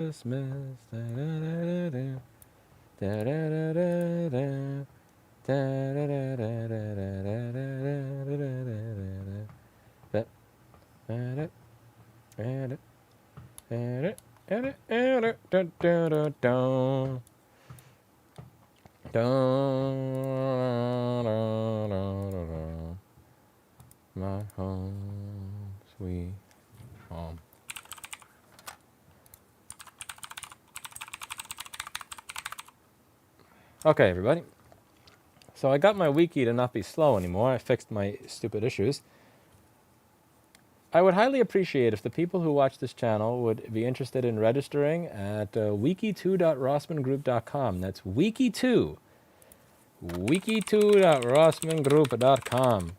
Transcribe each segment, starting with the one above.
Christmas. Da-da-da-da-da. My home, sweet home. Okay, everybody. So I got my wiki to not be slow anymore. I fixed my stupid issues. I would highly appreciate if the people who watch this channel would be interested in registering at wiki2.rossmangroup.com. That's wiki2. wiki2.rossmangroup.com.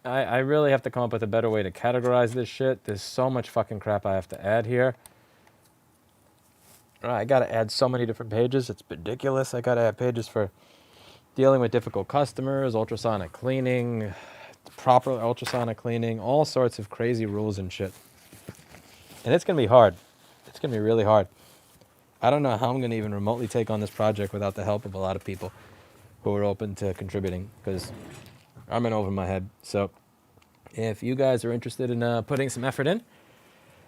I really have to come up with a better way to categorize this shit. There's so much fucking crap I have to add here. I gotta add so many different pages. It's ridiculous. I gotta add pages for dealing with difficult customers, ultrasonic cleaning, proper ultrasonic cleaning, all sorts of crazy rules and shit. And it's gonna be hard. It's gonna be really hard. I don't know how I'm gonna even remotely take on this project without the help of a lot of people who are open to contributing, because I'm in over my head. So if you guys are interested in putting some effort in,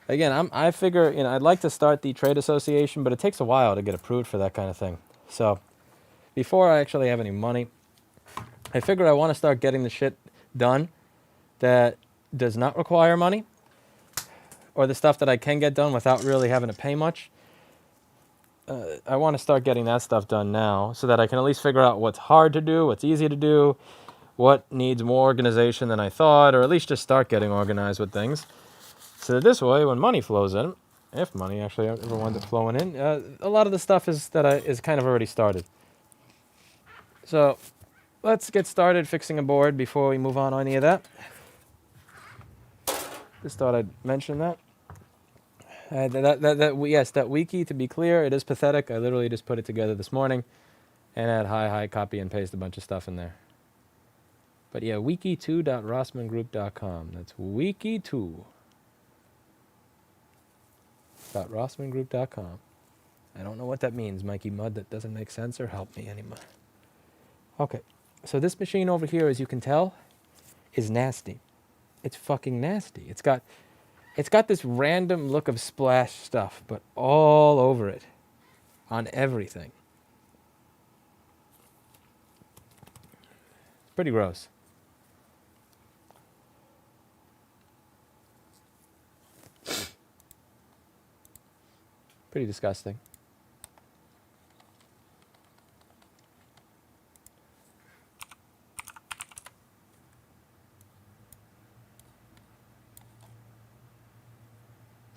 again, I figure, I'd like to start the trade association, but it takes a while to get approved for that kind of thing. So before I actually have any money, I figure I want to start getting the shit done that does not require money, or the stuff that I can get done without really having to pay much. I want to start getting that stuff done now so that I can at least figure out what's hard to do, what's easy to do, what needs more organization than I thought, or at least just start getting organized with things. So that this way, when money flows in, if money actually ever winds up flowing in, a lot of the stuff is kind of already started. So let's get started fixing a board before we move on any of that. Just thought I'd mention that. That wiki, to be clear, it is pathetic. I literally just put it together this morning and had hi, copy and paste a bunch of stuff in there. But yeah, wiki2.rossmangroup.com. That's wiki2.rossmangroup.com. I don't know what that means, Mikey Mud. That doesn't make sense, or help me anymore. Okay, so this machine over here, as you can tell, is nasty. It's fucking nasty. It's got this random look of splash stuff, but all over it, on everything. It's pretty gross. Pretty disgusting.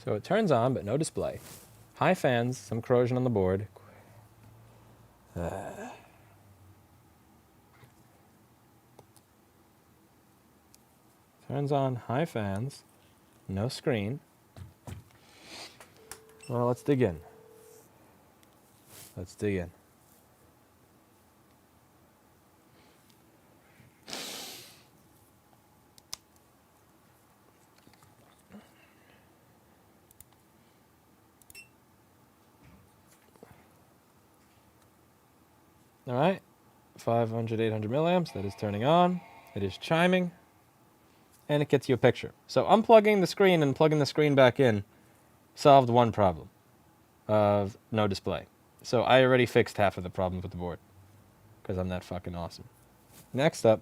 So it turns on, but no display. High fans, some corrosion on the board. Turns on, high fans, no screen. Well, let's dig in. All right, 500, 800 milliamps, that is turning on. It is chiming, and it gets you a picture. So unplugging the screen and plugging the screen back in solved one problem of no display. So I already fixed half of the problem with the board, because I'm that fucking awesome. Next up,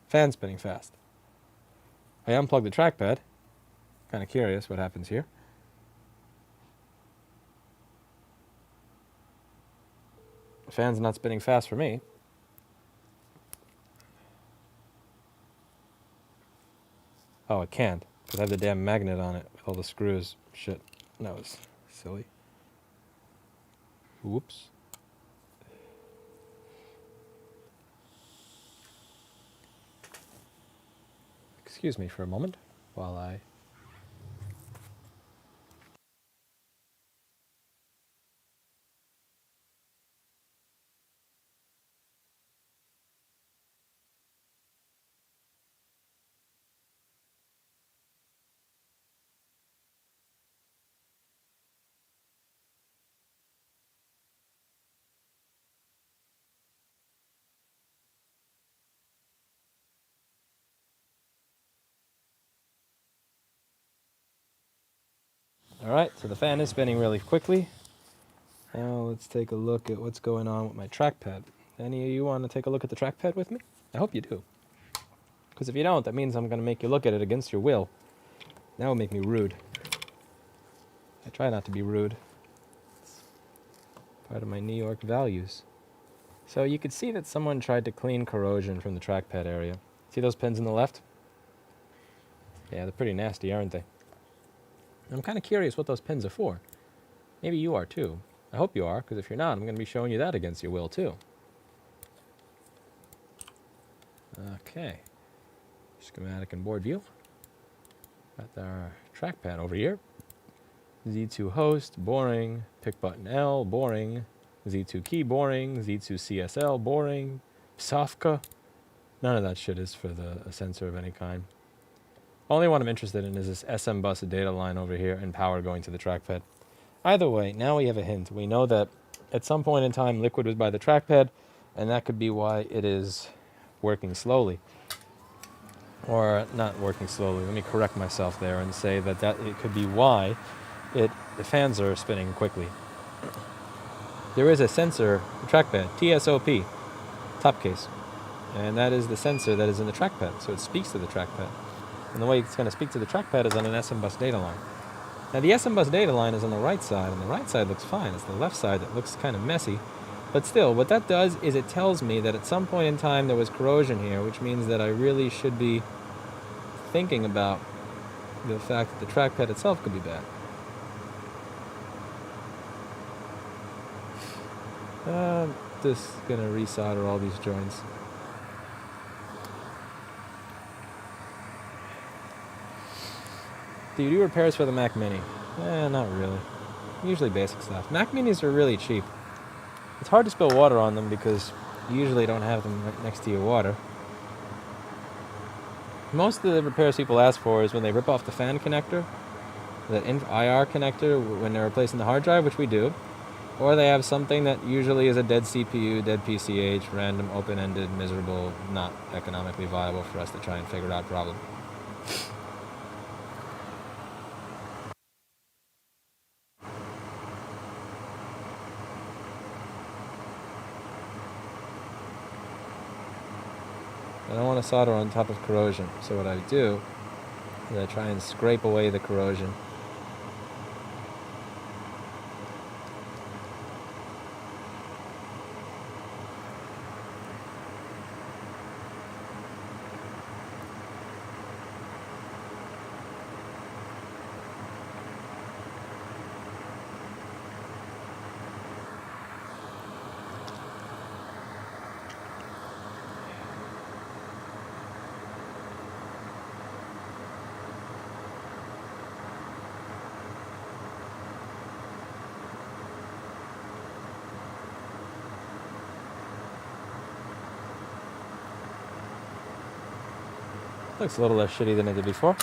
fan spinning fast. I unplugged the trackpad. Kind of curious what happens here. The fan's not spinning fast for me. Oh, it can't, because I have the damn magnet on it with all the screws. Shit, that was silly. Whoops. Excuse me for a moment while I... Alright, so the fan is spinning really quickly. Now let's take a look at what's going on with my trackpad. Any of you want to take a look at the trackpad with me? I hope you do. Because if you don't, that means I'm going to make you look at it against your will. That would make me rude. I try not to be rude. It's part of my New York values. So you could see that someone tried to clean corrosion from the trackpad area. See those pins on the left? Yeah, they're pretty nasty, aren't they? I'm kind of curious what those pins are for. Maybe you are too. I hope you are, because if you're not, I'm going to be showing you that against your will too. Okay. Schematic and board view. Got our trackpad over here. Z2 host, boring. Pick button L, boring. Z2 key, boring. Z2 CSL, boring. Psafka. None of that shit is for a sensor of any kind. Only one I'm interested in is this SM bus data line over here and power going to the trackpad. Either way, now we have a hint. We know that at some point in time liquid was by the trackpad, and that could be why it is working slowly. Or not working slowly. Let me correct myself there and say that it could be why the fans are spinning quickly. There is a sensor, a trackpad, TSOP, top case. And that is the sensor that is in the trackpad, so it speaks to the trackpad. And the way it's going to speak to the trackpad is on an SM bus data line. Now the SM bus data line is on the right side, and the right side looks fine. It's the left side that looks kind of messy. But still, what that does is it tells me that at some point in time there was corrosion here, which means that I really should be thinking about the fact that the trackpad itself could be bad. Just gonna resolder all these joints. Do you do repairs for the Mac Mini? Not really. Usually basic stuff. Mac Minis are really cheap. It's hard to spill water on them because you usually don't have them right next to your water. Most of the repairs people ask for is when they rip off the fan connector, the IR connector when they're replacing the hard drive, which we do, or they have something that usually is a dead CPU, dead PCH, random, open-ended, miserable, not economically viable for us to try and figure out problem. I don't want to solder on top of corrosion, so what I do is I try and scrape away the corrosion. Looks a little less shitty than it did before.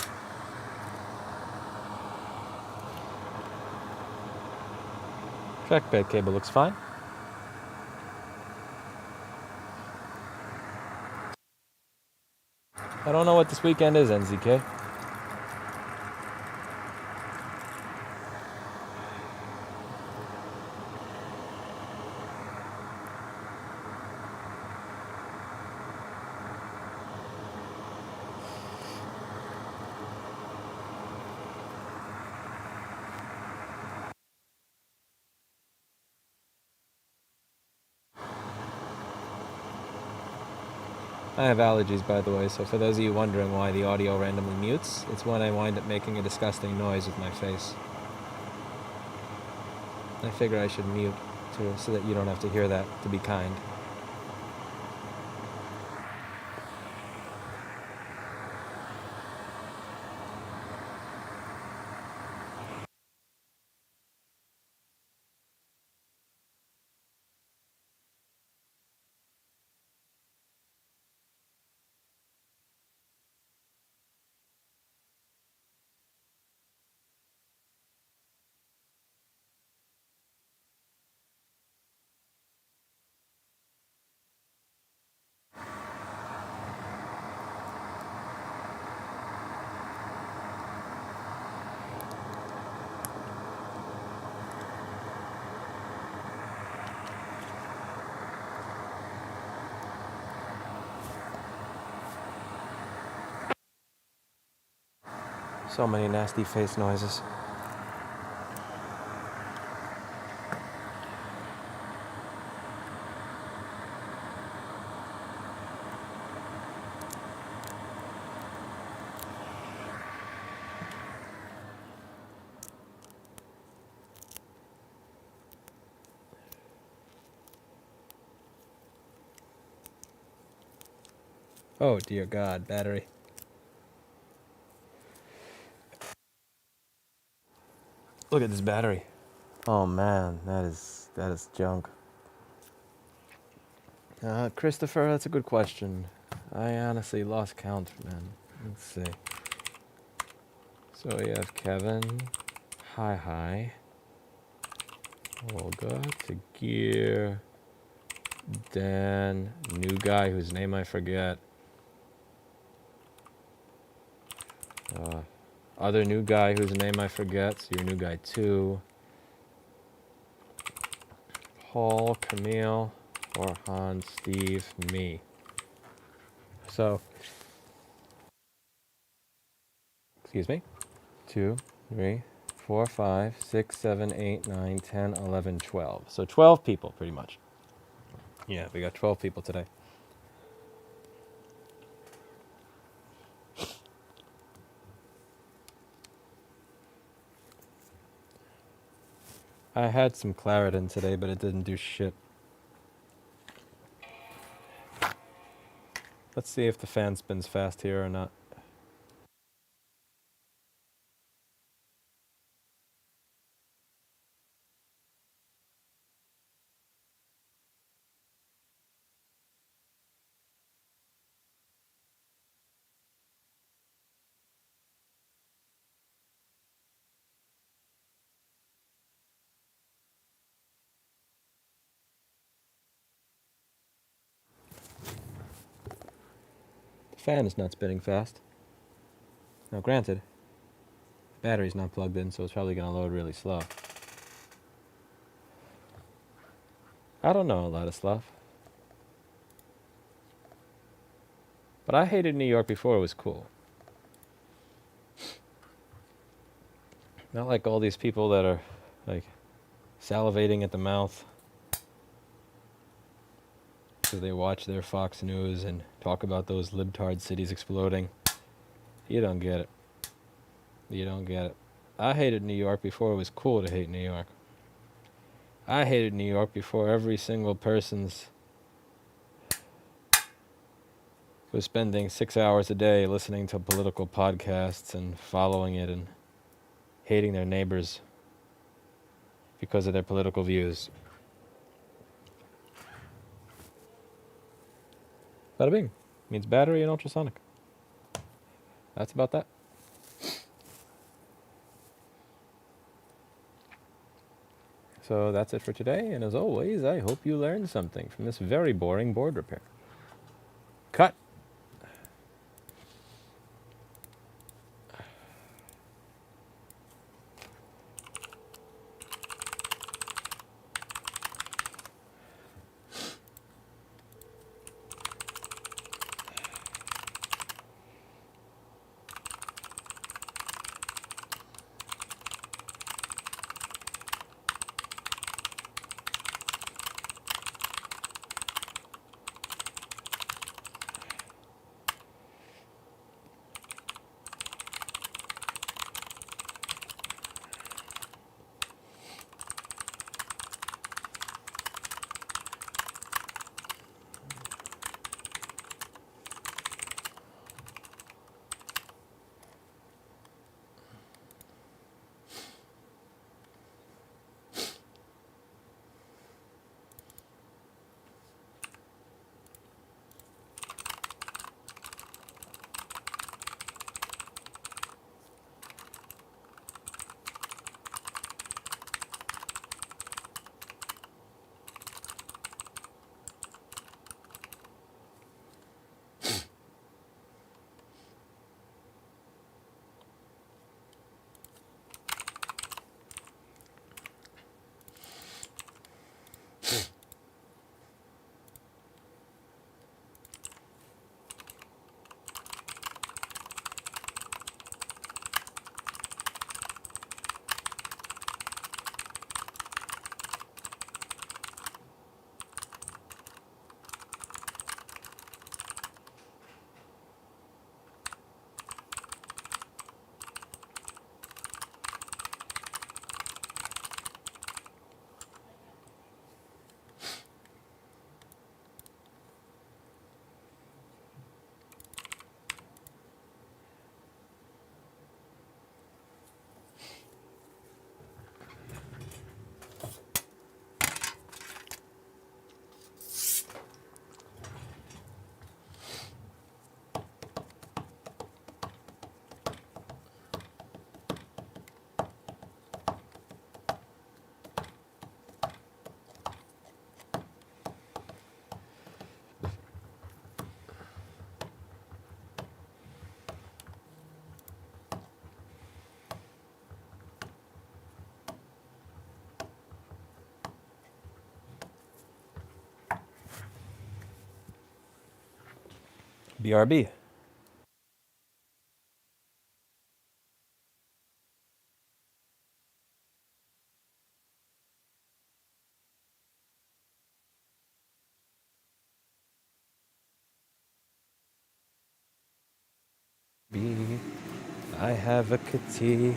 Trackpad cable looks fine. I don't know what this weekend is, NZK. I have allergies, by the way, so for those of you wondering why the audio randomly mutes, it's when I wind up making a disgusting noise with my face. I figure I should mute so that you don't have to hear that, to be kind. So many nasty face noises. Oh dear God, battery. Look at this battery. Oh man, that is junk. Christopher, that's a good question. I honestly lost count, man. Let's see. So we have Kevin, hi, Olga, Tagir, Dan, new guy whose name I forget. Other new guy whose name I forget, so you're new guy 2. Paul, Camille, Orhan, Steve, me. So, excuse me. 2, 3, 4, 5, 6, 7, 8, 9, 10, 11, 12. So 12 people, pretty much. Yeah, we got 12 people today. I had some Claritin today, but it didn't do shit. Let's see if the fan spins fast here or not. The fan is not spinning fast. Now granted, the battery's not plugged in, so it's probably going to load really slow. I don't know a lot of stuff. But I hated New York before it was cool. Not like all these people that are like salivating at the mouth because they watch their Fox News and talk about those libtard cities exploding. You don't get it. You don't get it. I hated New York before it was cool to hate New York. I hated New York before every single person's was spending 6 hours a day listening to political podcasts and following it and hating their neighbors because of their political views. Bada bing. Means battery and ultrasonic. That's about that. So that's it for today, and as always, I hope you learned something from this very boring board repair. Cut! BRB. B. I have a kitty.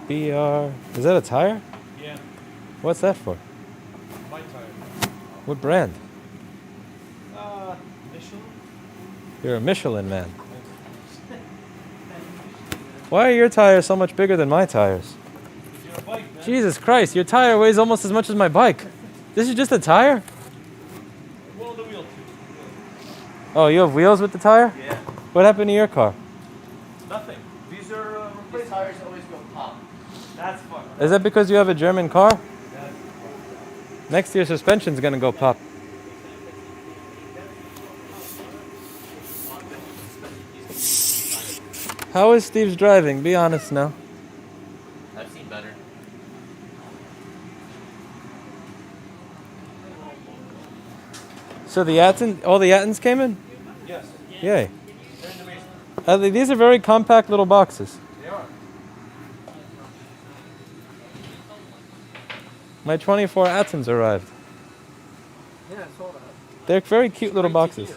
BR. Is that a tire? Yeah. What's that for? My tire. What brand? Michelin? You're a Michelin man. Why are your tires so much bigger than my tires? It's your bike, man. Jesus Christ, your tire weighs almost as much as my bike. This is just a tire? Well, the wheel too. Oh, you have wheels with the tire? Yeah. What happened to your car? Nothing. These are These replacement. tires always go pop. That's fucked. Is that because you have a German car? That's fucked. Next year suspension's gonna go pop. How is Steve's driving? Be honest now. I've seen better. So the all the Attons came in? Yes. Yay. They're in the basement. These are very compact little boxes. They are. My 24 Attons arrived. Yeah, I saw that. They're very cute little boxes.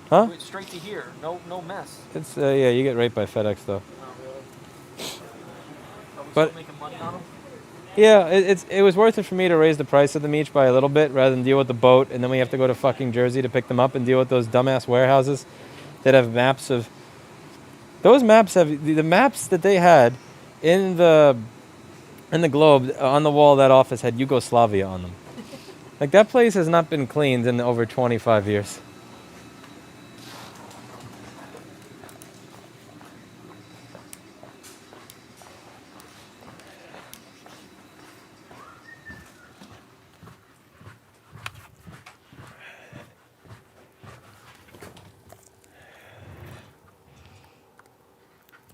Huh? Wait, straight to here. No mess. It's yeah, you get raped by FedEx though. Not really. Are we But- still making money on them? Yeah, it was worth it for me to raise the price of them each by a little bit rather than deal with the boat and then we have to go to fucking Jersey to pick them up and deal with those dumbass warehouses that have maps of. Those maps have the maps that they had in the globe on the wall of that office had Yugoslavia on them. Like that place has not been cleaned in over 25 years.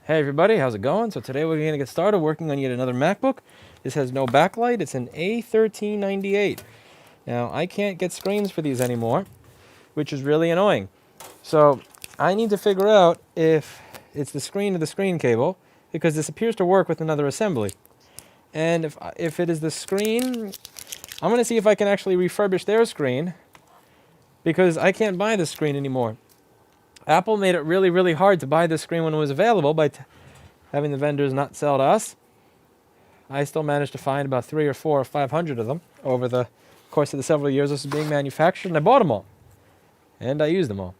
Hey everybody, how's it going? So today we're going to get started working on yet another MacBook. This has no backlight. It's an A1398. Now, I can't get screens for these anymore, which is really annoying. So I need to figure out if it's the screen or the screen cable, because this appears to work with another assembly. And if it is the screen, I'm going to see if I can actually refurbish their screen, because I can't buy this screen anymore. Apple made it really, really hard to buy this screen when it was available by having the vendors not sell to us. I still managed to find about 300 or 400 or 500 of them over the course of the several years this was being manufactured, and I bought them all. And I used them all.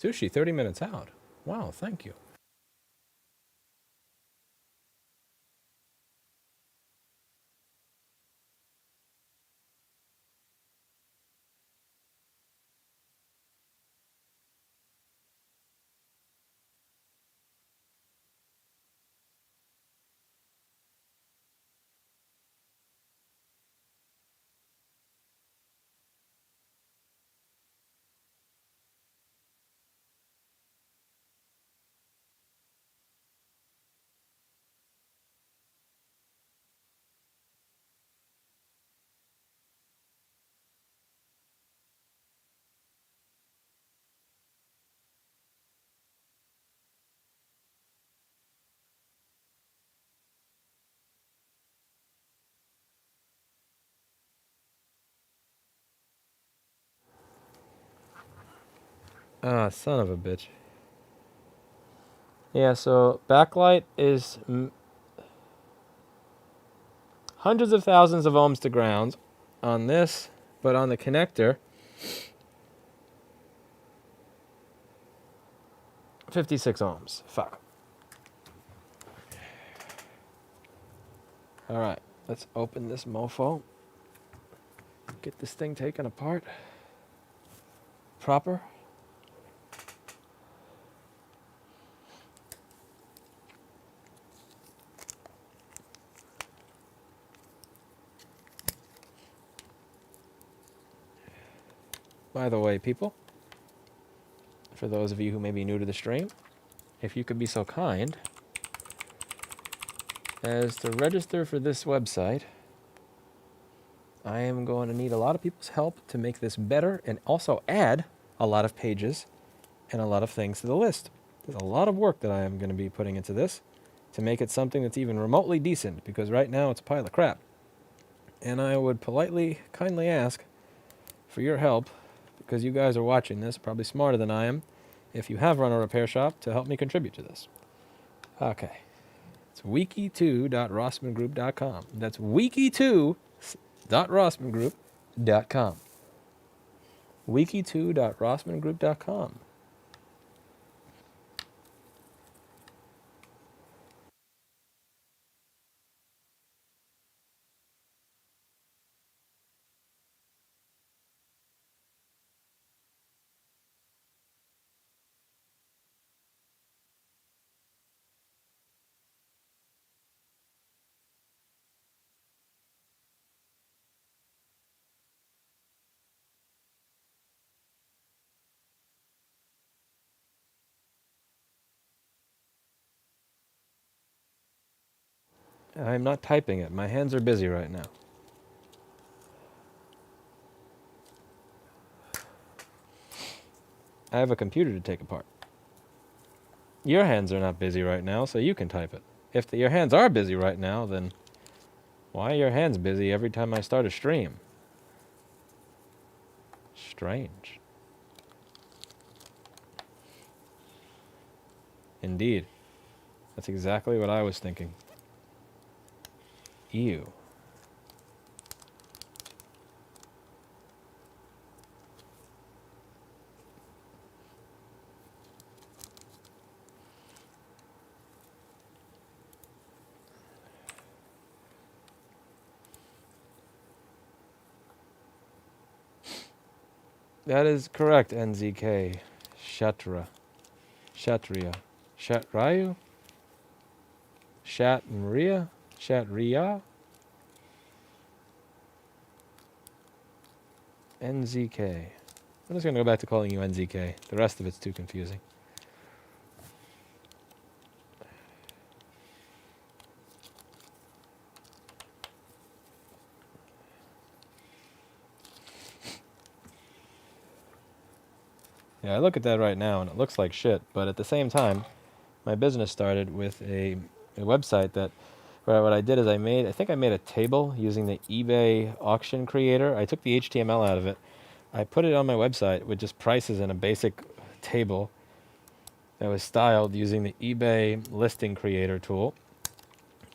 Sushi, 30 minutes out. Wow, thank you. Ah, son of a bitch. Yeah, so Backlight is hundreds of thousands of ohms to ground on this, but on the connector, 56 ohms. Fuck. All right, let's open this mofo. Get this thing taken apart. Proper. By the way, people, for those of you who may be new to the stream, if you could be so kind as to register for this website, I am going to need a lot of people's help to make this better and also add a lot of pages and a lot of things to the list. There's a lot of work that I am going to be putting into this to make it something that's even remotely decent, because right now it's a pile of crap. And I would politely, kindly ask for your help, because you guys are watching this, probably smarter than I am, if you have run a repair shop, to help me contribute to this. Okay. It's wiki2.rossmangroup.com. That's wiki2.rossmangroup.com. wiki2.rossmangroup.com. I'm not typing it. My hands are busy right now. I have a computer to take apart. Your hands are not busy right now, so you can type it. If your hands are busy right now, then why are your hands busy every time I start a stream? Strange. Indeed. That's exactly what I was thinking. Ew. That is correct, NZK. Shatra. Kshatriya. Shatrayu? Shatmriya? Shatriya? NZK. I'm just going to go back to calling you NZK. The rest of it's too confusing. Yeah, I look at that right now and it looks like shit, but at the same time, my business started with a website that, where what I did is I think I made a table using the eBay auction creator. I took the HTML out of it. I put it on my website with just prices in a basic table that was styled using the eBay listing creator tool.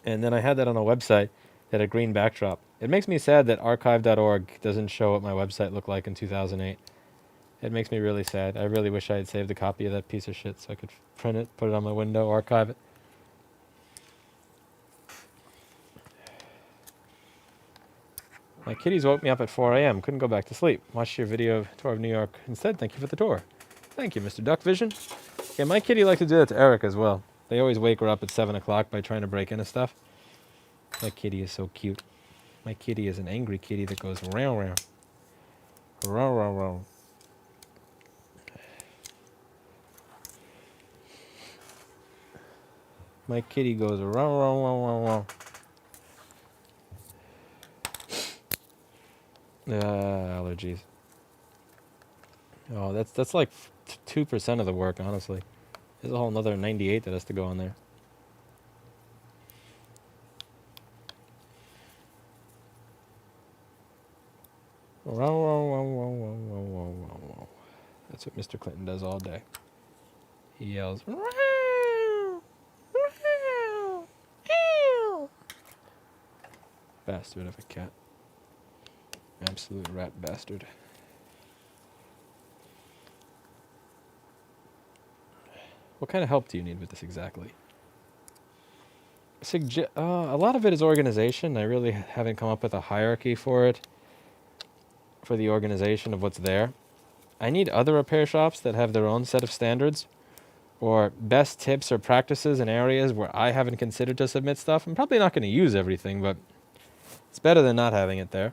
And then I had that on the website that had a green backdrop. It makes me sad that archive.org doesn't show what my website looked like in 2008. It makes me really sad. I really wish I had saved a copy of that piece of shit so I could print it, put it on my window, archive it. My kitties woke me up at 4 a.m. Couldn't go back to sleep. Watched your video tour of New York instead. Thank you for the tour. Thank you, Mr. Duck Vision. Yeah, my kitty likes to do that to Eric as well. They always wake her up at 7 o'clock by trying to break into stuff. My kitty is so cute. My kitty is an angry kitty that goes row row. Row row row. My kitty goes row row row row row. Allergies. Oh, that's like 2% of the work, honestly. There's a whole another 98 that has to go on there. Row, row, row, row, row, row, row, row, row. That's what Mr. Clinton does all day. He yells, row, row, ew. Bastard of a cat. Absolute rat bastard. What kind of help do you need with this exactly? A lot of it is organization. I really haven't come up with a hierarchy for it, for the organization of what's there. I need other repair shops that have their own set of standards, or best tips or practices in areas where I haven't considered to submit stuff. I'm probably not going to use everything, but it's better than not having it there.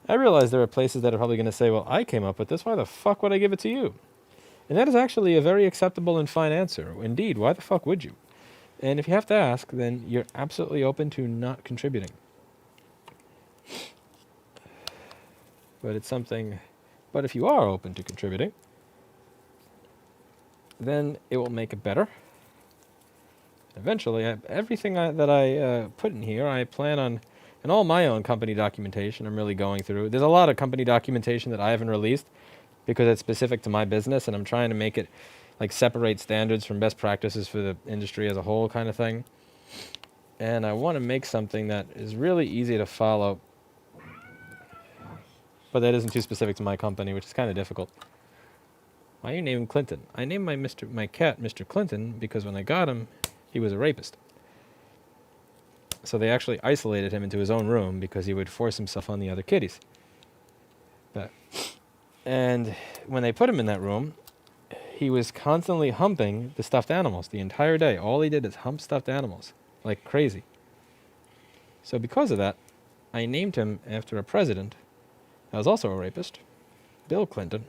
I realize there are places that are probably going to say, well, I came up with this. Why the fuck would I give it to you? And that is actually a very acceptable and fine answer. Indeed, why the fuck would you? And if you have to ask, then you're absolutely open to not contributing. But it's something... But if you are open to contributing, then it will make it better. Eventually, everything that I put in here, I plan on... And all my own company documentation I'm really going through. There's a lot of company documentation that I haven't released because it's specific to my business, and I'm trying to make it like separate standards from best practices for the industry as a whole kind of thing. And I want to make something that is really easy to follow, but that isn't too specific to my company, which is kind of difficult. Why are you naming Clinton? I named my cat Mr. Clinton because when I got him, he was a rapist. So they actually isolated him into his own room because he would force himself on the other kitties. And when they put him in that room, he was constantly humping the stuffed animals the entire day. All he did is hump stuffed animals like crazy. So because of that, I named him after a president that was also a rapist, Bill Clinton.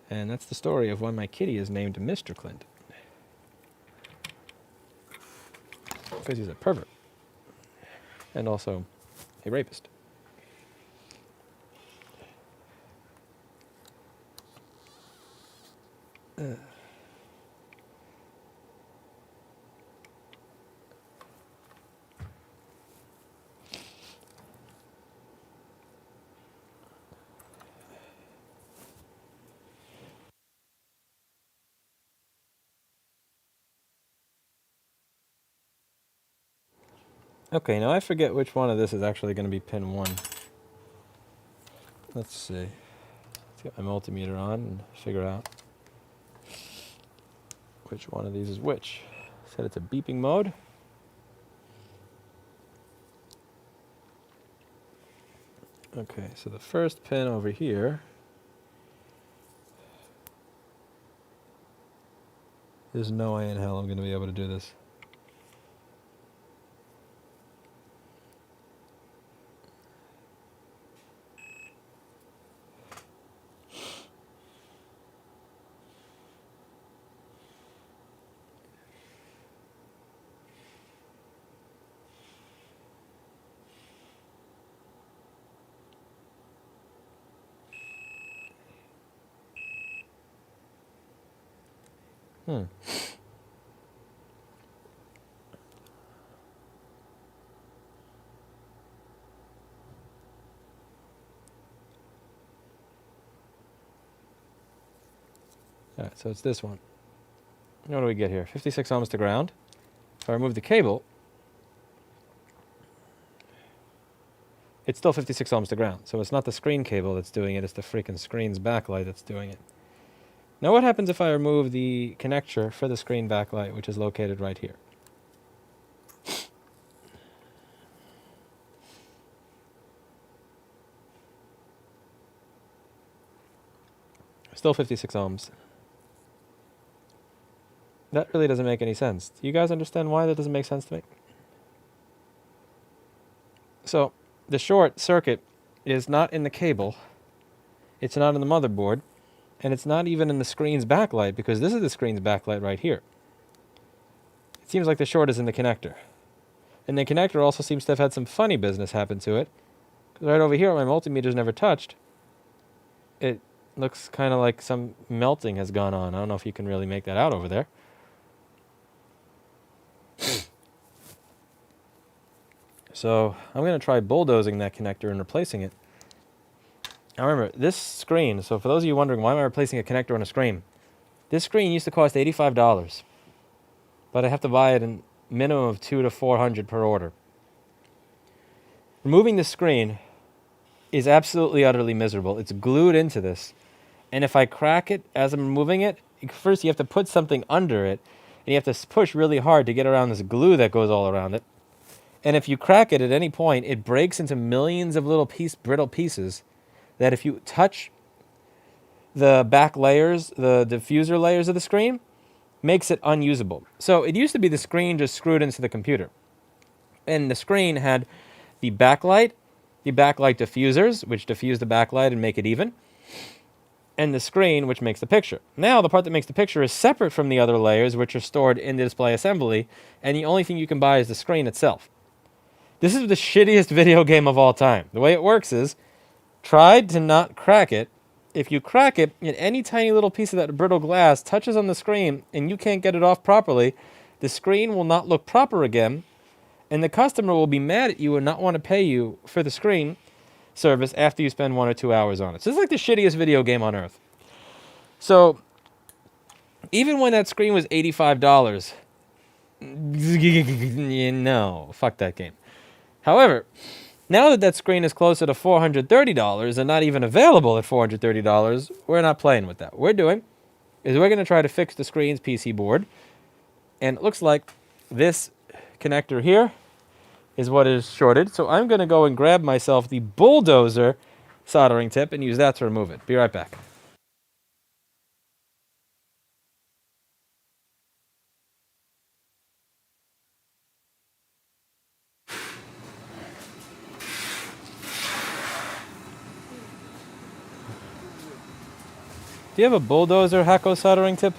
And that's the story of why my kitty is named Mr. Clinton. Because he's a pervert. And also a rapist. Okay, now I forget which one of this is actually going to be pin 1. Let's see. Let's get my multimeter on and figure out which one of these is which. Set it to beeping mode. Okay, so the first pin over here there's no way in hell I'm going to be able to do this. Alright, so it's this one. What do we get here? 56 ohms to ground. If I remove the cable, it's still 56 ohms to ground. So it's not the screen cable that's doing it, it's the freaking screen's backlight that's doing it. Now what happens if I remove the connector for the screen backlight, which is located right here? Still 56 ohms. That really doesn't make any sense. Do you guys understand why that doesn't make sense to me? So, the short circuit is not in the cable, it's not in the motherboard, and it's not even in the screen's backlight, because this is the screen's backlight right here. It seems like the short is in the connector. And the connector also seems to have had some funny business happen to it. Because right over here, my multimeter's never touched. It looks kind of like some melting has gone on. I don't know if you can really make that out over there. So I'm going to try bulldozing that connector and replacing it. Now remember, this screen, so for those of you wondering why am I replacing a connector on a screen, this screen used to cost $85, but I have to buy it in minimum of $200 to $400 per order. Removing the screen is absolutely utterly miserable. It's glued into this, and if I crack it as I'm removing it, first you have to put something under it, and you have to push really hard to get around this glue that goes all around it. And if you crack it at any point, it breaks into millions of little brittle pieces that if you touch the back layers, the diffuser layers of the screen, makes it unusable. So it used to be the screen just screwed into the computer. And the screen had the backlight diffusers, which diffuse the backlight and make it even. and the screen, which makes the picture. Now, the part that makes the picture is separate from the other layers, which are stored in the display assembly, and the only thing you can buy is the screen itself. This is the shittiest video game of all time. The way it works is, try to not crack it. If you crack it, and any tiny little piece of that brittle glass touches on the screen, and you can't get it off properly, the screen will not look proper again, and the customer will be mad at you and not want to pay you for the screen service after you spend 1 or 2 hours on it. So it's like the shittiest video game on earth. So even when that screen was $85, no, fuck that game. However, now that that screen is closer to $430 and not even available at $430, we're not playing with that. What we're doing is we're going to try to fix the screen's PC board, and it looks like this connector here is what is shorted. So I'm going to go and grab myself the bulldozer soldering tip and use that to remove it. Be right back. Do you have a bulldozer Hacko soldering tip?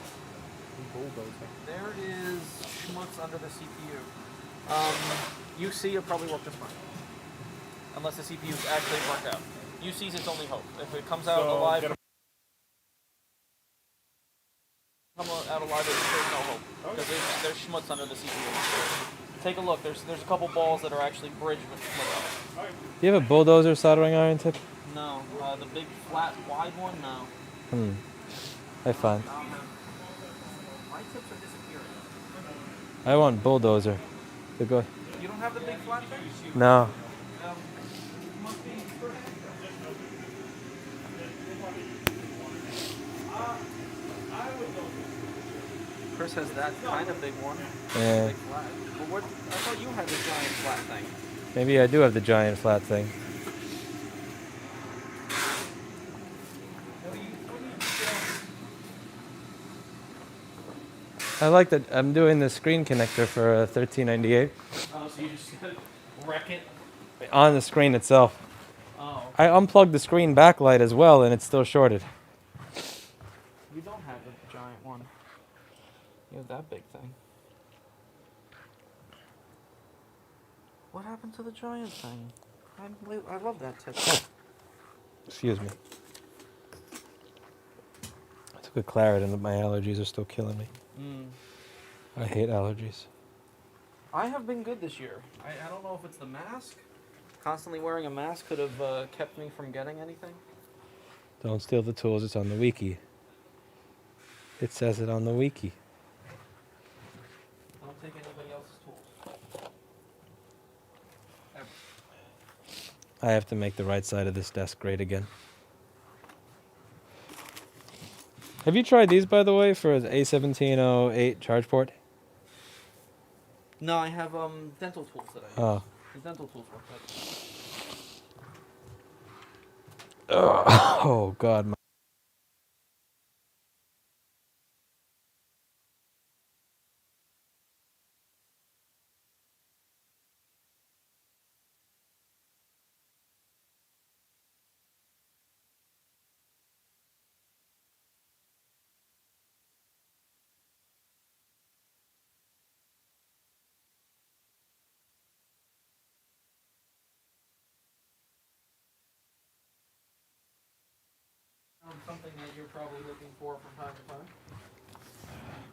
There is schmutz under the CPU. UC will probably work just fine. Unless the CPU is actually burnt out. UC's its only hope. If it comes out alive, there's no hope. Because there's schmutz under the CPU. Take a look. There's a couple balls that are actually bridged with schmutz on it. Do you have a bulldozer soldering iron tip? No. The big flat wide one? No. I find. My tips are disappearing. I want bulldozer. So go. You don't have the big flat thing? No. Must be Chris has that kind of big one. Yeah. Big flat. But what? I thought you had the giant flat thing. Maybe I do have the giant flat thing. I like that I'm doing the screen connector for $13.98 Oh, so you just wreck it? on the screen itself. Oh. I unplugged the screen backlight as well, and it's still shorted. You don't have the giant one. You have that big thing. What happened to the giant thing? I love that tip. Excuse me. I took a Claritin, and my allergies are still killing me. I hate allergies. I have been good this year. I don't know if it's the mask. Constantly wearing a mask could have kept me from getting anything. Don't steal the tools, it's on the Wiki. It says it on the Wiki. Don't take anybody else's tools. Ever. I have to make the right side of this desk great again. Have you tried these, by the way, for the A1708 charge port? No, I have dental tools that I use. Oh. The dental tools work better. Oh, God. Something that you're probably looking for from time to time.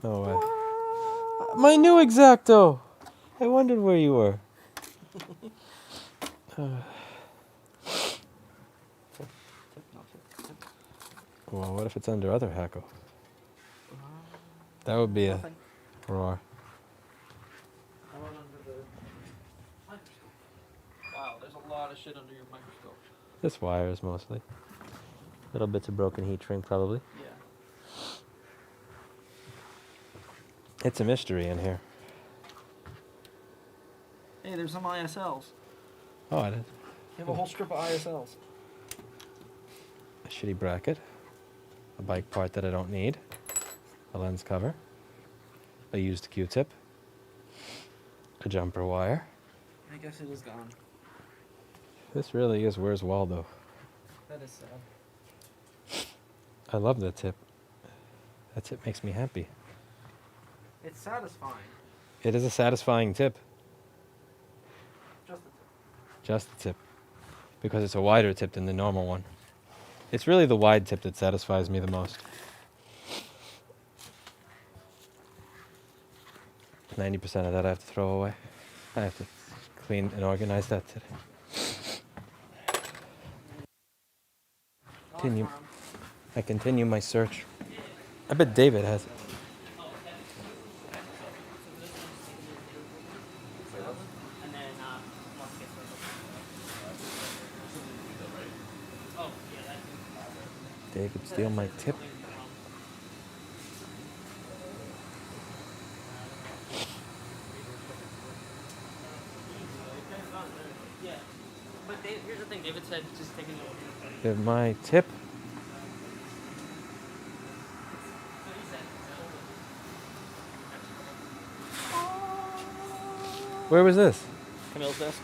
No way. My new X-Acto! I wondered where you were. Well, what if it's under other Hacko? That would be Nothing. a roar. How about under the microscope? Wow, there's a lot of shit under your microscope. Just wires, mostly. Little bits of broken heat shrink, probably. Yeah. It's a mystery in here. Hey, there's some ISLs. Oh, I did. You have a whole strip of ISLs. A shitty bracket. A bike part that I don't need. A lens cover. A used Q-tip. A jumper wire. I guess it is gone. This really is Where's Waldo. That is sad. I love that tip. That tip makes me happy. It's satisfying. It is a satisfying tip. Just the tip. Just the tip. Because it's a wider tip than the normal one. It's really the wide tip that satisfies me the most. 90% of that I have to throw away. I have to clean and organize that today. Continue. I continue my search. I bet David has it. And then once it gets oh, yeah, that's David, steal my tip. yeah. But Dave, here's the thing. David said just taking it over. Give my tip. So he said. Where was this? Camille's desk.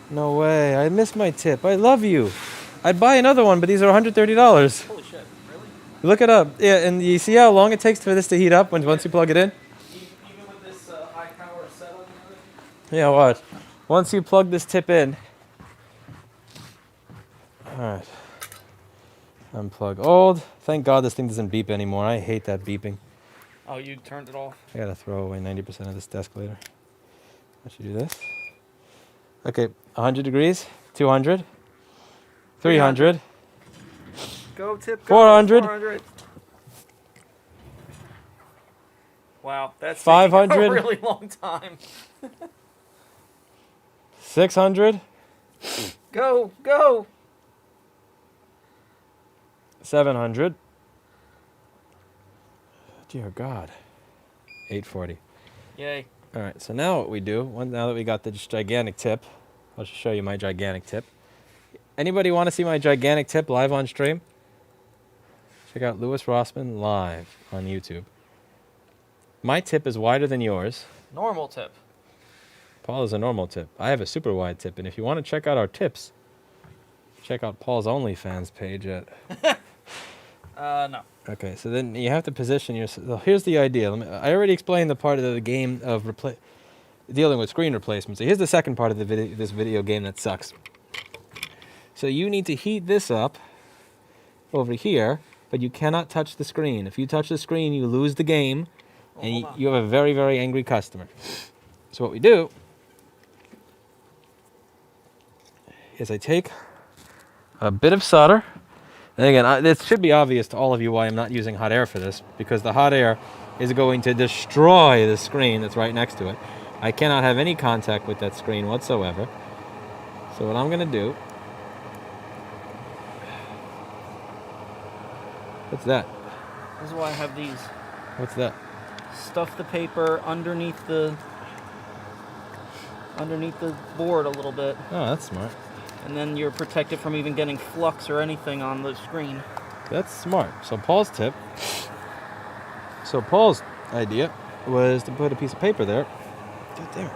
No way. I missed my tip. I love you. I'd buy another one, but these are $130. Holy shit! Really? Look it up. Yeah, and you see how long it takes for this to heat up once you plug it in? Even with this high power setup and everything. Yeah, watch. Once you plug this tip in. Alright. Unplug old. Thank God this thing doesn't beep anymore. I hate that beeping. Oh, you turned it off. I gotta throw away 90% of this desk later. I should do this. Okay, 100 degrees, 200, 300, Go tip. Go. 400. 400. Wow, that's 500. taking a really long time. 600, Go, go. 700. Dear God. 840. Yay. All right, so now what we do, now that we got this gigantic tip, I'll just show you my gigantic tip. Anybody want to see my gigantic tip live on stream? Check out Louis Rossman live on YouTube. My tip is wider than yours. Normal tip. Paul is a normal tip. I have a super wide tip, and if you want to check out our tips, check out Paul's OnlyFans page at... No. Okay, so then you have to position yourself. Well, here's the idea. I already explained the part of the game of dealing with screen replacement. So here's the second part of this video game that sucks. So you need to heat this up over here, but you cannot touch the screen. If you touch the screen, you lose the game, and you have a very, very angry customer. So what we do is I take a bit of solder. And again, it should be obvious to all of you why I'm not using hot air for this, because the hot air is going to destroy the screen that's right next to it. I cannot have any contact with that screen whatsoever. So what I'm going to do... What's that? This is why I have these. What's that? Stuff the paper underneath the board a little bit, Oh, that's smart. and then you're protected from even getting flux or anything on the screen. That's smart. So Paul's tip... So Paul's idea was to put a piece of paper there. God damn it.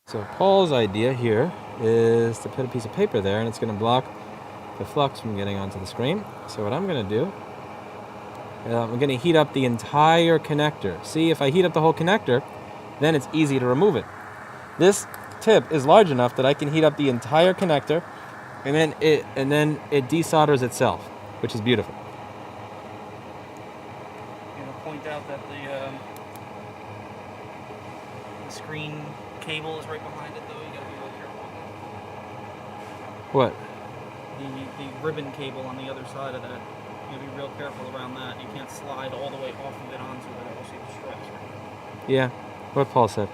So Paul's idea here is to put a piece of paper there, and it's going to block the flux from getting onto the screen. So what I'm going to do, I'm going to heat up the entire connector. See, if I heat up the whole connector, then it's easy to remove it. This tip is large enough that I can heat up the entire connector, and then it desolders itself, which is beautiful. I'm gonna point out that the screen cable is right behind it, though. You gotta be real careful. What? The ribbon cable on the other side of that. You gotta be real careful around that. You can't slide all the way off of it onto it, or else you destroy the screen. Yeah, what Paul said.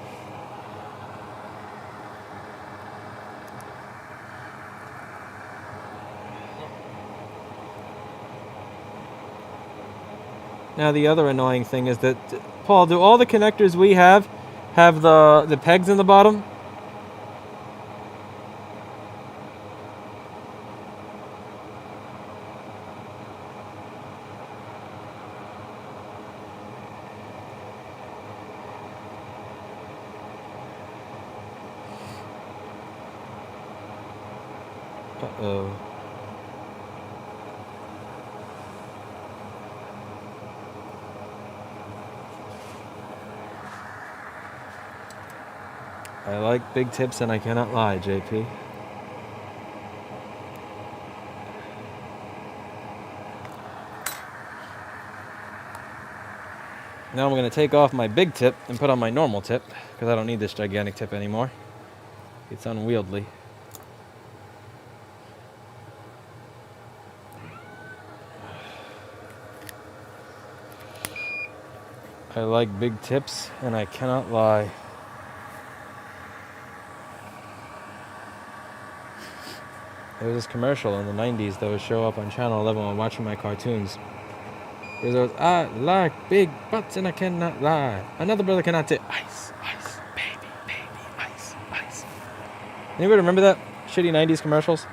Now the other annoying thing is that, Paul, do all the connectors we have the pegs in the bottom? Uh-oh. I like big tips and I cannot lie, JP. Now I'm going to take off my big tip and put on my normal tip because I don't need this gigantic tip anymore. It's unwieldy. I like big tips and I cannot lie. There was this commercial in the 90s that would show up on Channel 11 while watching my cartoons. It was, I like big butts and I cannot lie. Another brother cannot say, ice, ice, baby, ice, ice. Anybody remember that? Shitty 90s commercials?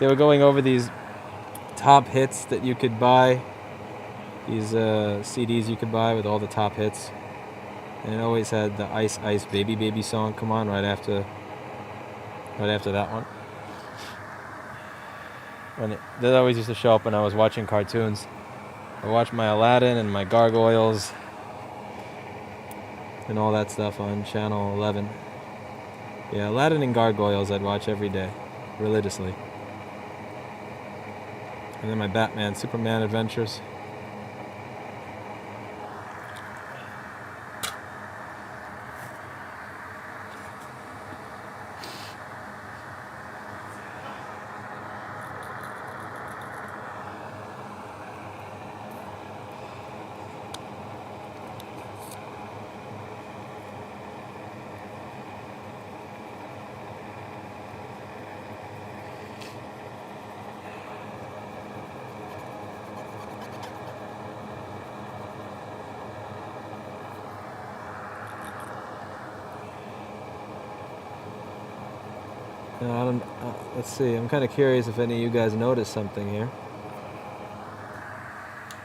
They were going over these top hits that you could buy. These CDs you could buy with all the top hits. And it always had the Ice, Ice, Baby, Baby song come on right after that one. And that always used to show up when I was watching cartoons. I watched my Aladdin and my Gargoyles and all that stuff on Channel 11. Yeah, Aladdin and Gargoyles I'd watch every day, religiously. And then my Batman, Superman adventures. Let's see, I'm kind of curious if any of you guys noticed something here.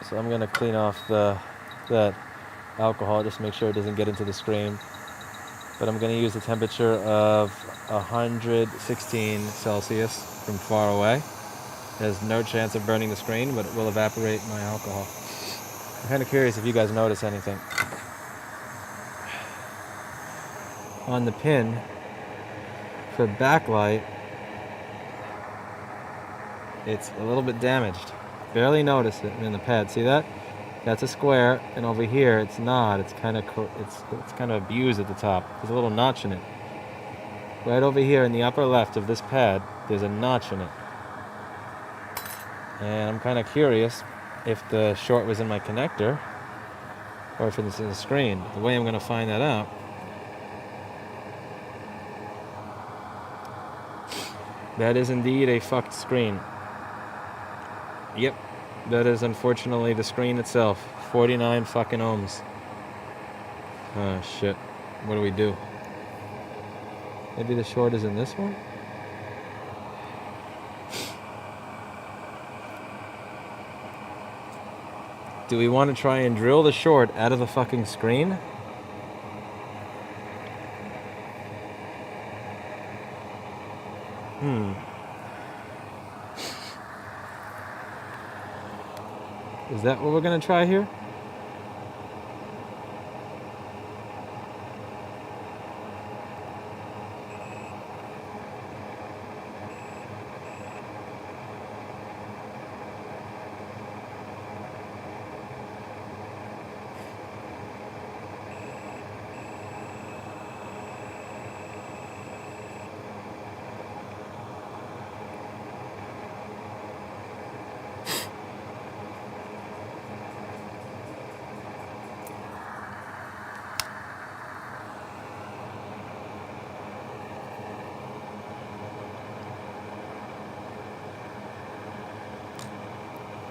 So I'm going to clean off that alcohol, just make sure it doesn't get into the screen. But I'm going to use the temperature of 116 Celsius from far away. There's no chance of burning the screen, but it will evaporate my alcohol. I'm kind of curious if you guys notice anything. On the pin for backlight, it's a little bit damaged. Barely noticed it in the pad. See that? That's a square, and over here it's not. It's kind of it's kind of abused at the top. There's a little notch in it. Right over here in the upper left of this pad, there's a notch in it. And I'm kind of curious if the short was in my connector or if it's in the screen. The way I'm going to find that out that is indeed a fucked screen. Yep, that is unfortunately the screen itself. 49 fucking ohms. Oh shit. What do we do? Maybe the short is in this one? Do we want to try and drill the short out of the fucking screen? Is that what we're going to try here?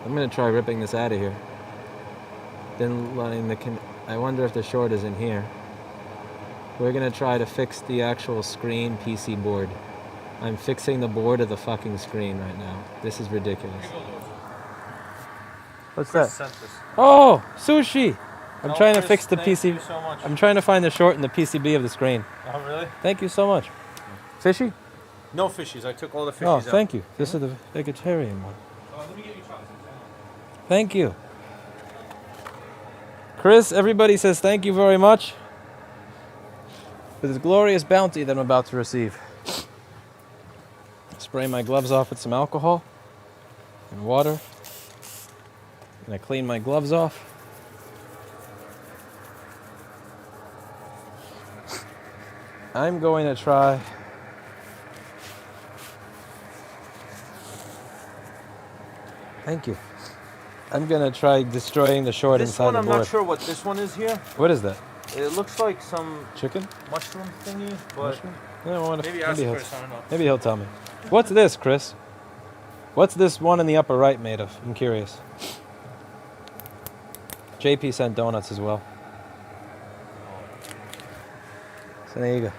I'm going to try ripping this out of here. Then letting I wonder if the short is in here. We're going to try to fix the actual screen PC board. I'm fixing the board of the fucking screen right now. This is ridiculous. What's that? Oh, sushi! I'm trying to fix the PC. You so much. I'm trying to find the short in the PCB of the screen. Oh, really? Thank you so much. Fishy? No fishies. I took all the fishies Oh, out. thank you. This is the vegetarian one. Let me get you chopsticks. Thank you. Chris, everybody says thank you very much for this glorious bounty that I'm about to receive. Spray my gloves off with some alcohol and water. And I clean my gloves off. I'm going to try. Thank you. I'm going to try destroying the short This inside one, the I'm board. not sure what this one is here. What is that? It looks like some Chicken? mushroom thingy, but Mushroom? I don't wanna, maybe ask he'll, Chris. I don't know. maybe he'll tell me. What's this, Chris? What's this one in the upper right made of? I'm curious. JP sent donuts as well. So there you go.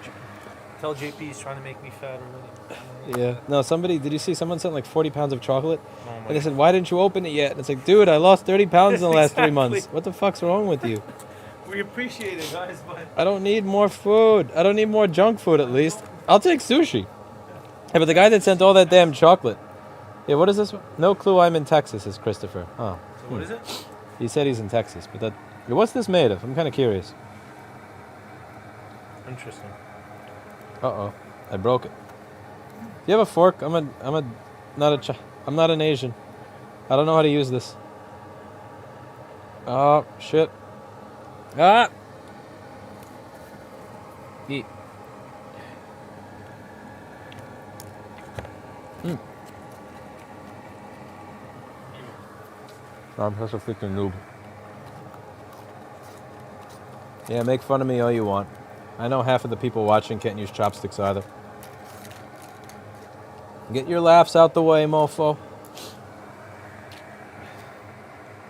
Tell JP he's trying to make me fat already. Yeah. No, did you see someone sent like 40 pounds of chocolate? Oh my And they said, why didn't you open it yet? And it's like, dude, I lost 30 pounds in the last 3 months. Exactly. What the fuck's wrong with you? We appreciate it, guys, but I don't need more food. I don't need more junk food at least. I'll take sushi. Yeah, but the guy that sent all that damn chocolate. Yeah, what is this? No clue I'm in Texas, is Christopher. Oh. so what is it? He said he's in Texas, but that. Yeah, what's this made of? I'm kind of curious. Interesting. Uh-oh. I broke it. Do you have a fork? I'm not an Asian. I don't know how to use this. Oh, shit. Ah! Eat. I'm such a freaking noob. Yeah, make fun of me all you want. I know half of the people watching can't use chopsticks either. Get your laughs out the way, mofo.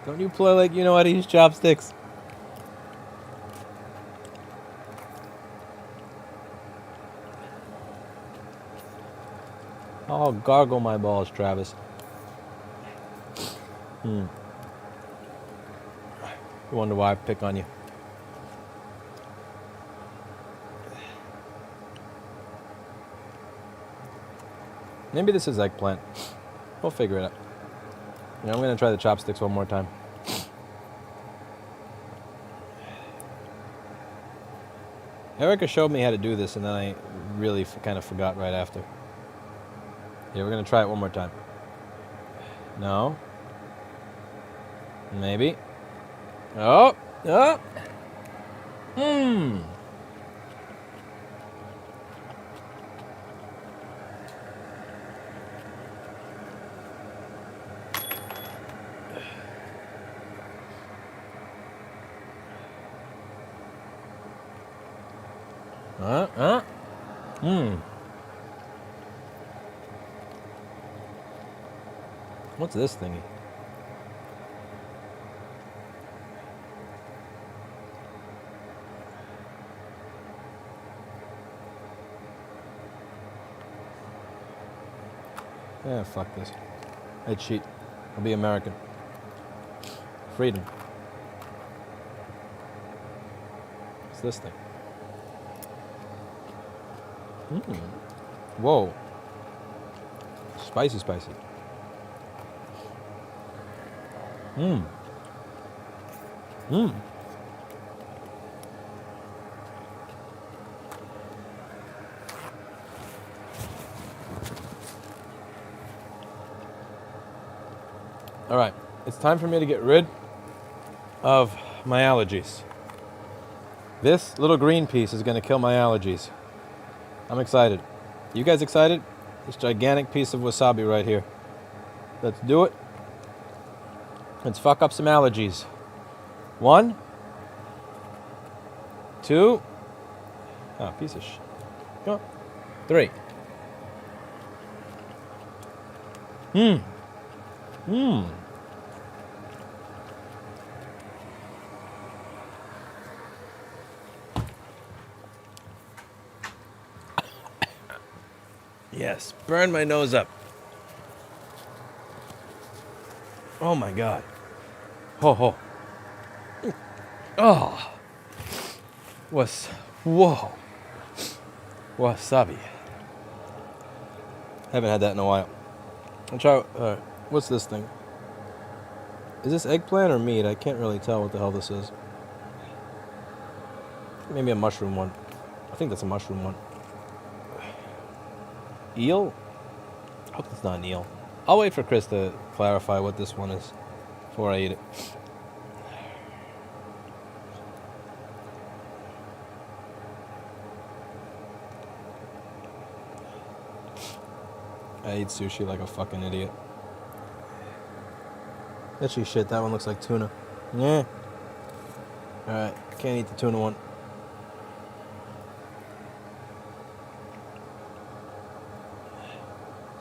Don't you play like you know how to use chopsticks. I'll gargle my balls, Travis. You wonder why I pick on you. Maybe this is eggplant. We'll figure it out. Yeah, I'm going to try the chopsticks one more time. Erica showed me how to do this, and then I really kind of forgot right after. Yeah, we're going to try it one more time. No. Maybe. Oh. Oh. What's this thingy? Yeah, fuck this. I cheat. I'll be American. Freedom. What's this thing? Whoa. Spicy, spicy. All right, it's time for me to get rid of my allergies. This little green piece is going to kill my allergies. I'm excited. You guys excited? This gigantic piece of wasabi right here. Let's do it. Let's fuck up some allergies. 1, 2, piece of shit. Oh, 3. Yes, burn my nose up. Oh my God. Ho ho. Oh. Whoa. Wasabi. Haven't had that in a while. I'll try. What's this thing? Is this eggplant or meat? I can't really tell what the hell this is. Maybe a mushroom one. I think that's a mushroom one. Eel? I hope it's not an eel. I'll wait for Chris to clarify what this one is before I eat it. I eat sushi like a fucking idiot. Actually, shit, that one looks like tuna. Yeah. Alright, can't eat the tuna one.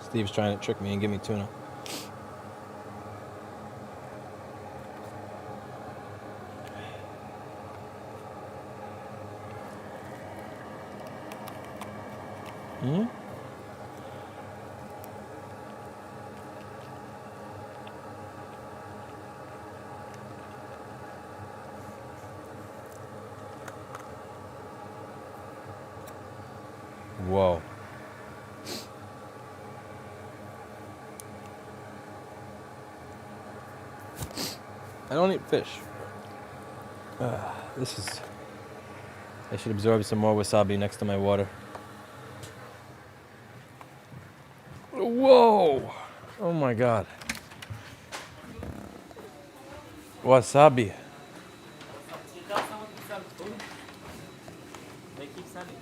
Steve's trying to trick me and give me tuna. Hmm? Whoa. I don't eat fish. This is... I should absorb some more wasabi next to my water. Whoa! Oh my god. Wasabi. They keep sending.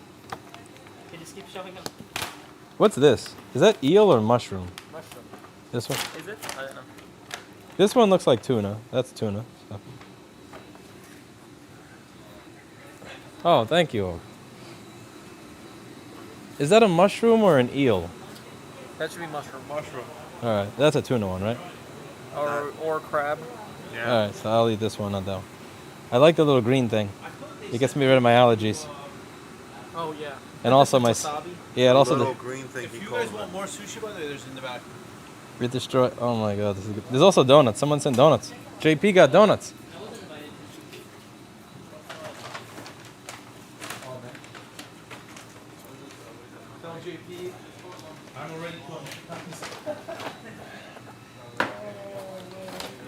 They just keep showing up. What's this? Is that eel or mushroom? Mushroom. This one? Is it? I don't know. This one looks like tuna. That's tuna. So. Oh, thank you. Is that a mushroom or an eel? That should be mushroom. Mushroom. Alright, that's a tuna one, right? Or crab. Yeah. Alright, so I'll eat this one, not that one. I like the little green thing. It gets me rid of my allergies. Oh yeah. And also my... Wasabi. Yeah, and also little the... green thing If he you calls guys want it. more sushi, by the way, there's in the back. We destroy... Oh my god, this is good. There's also donuts. Someone sent donuts. JP got donuts. Tell JP, I'm already close.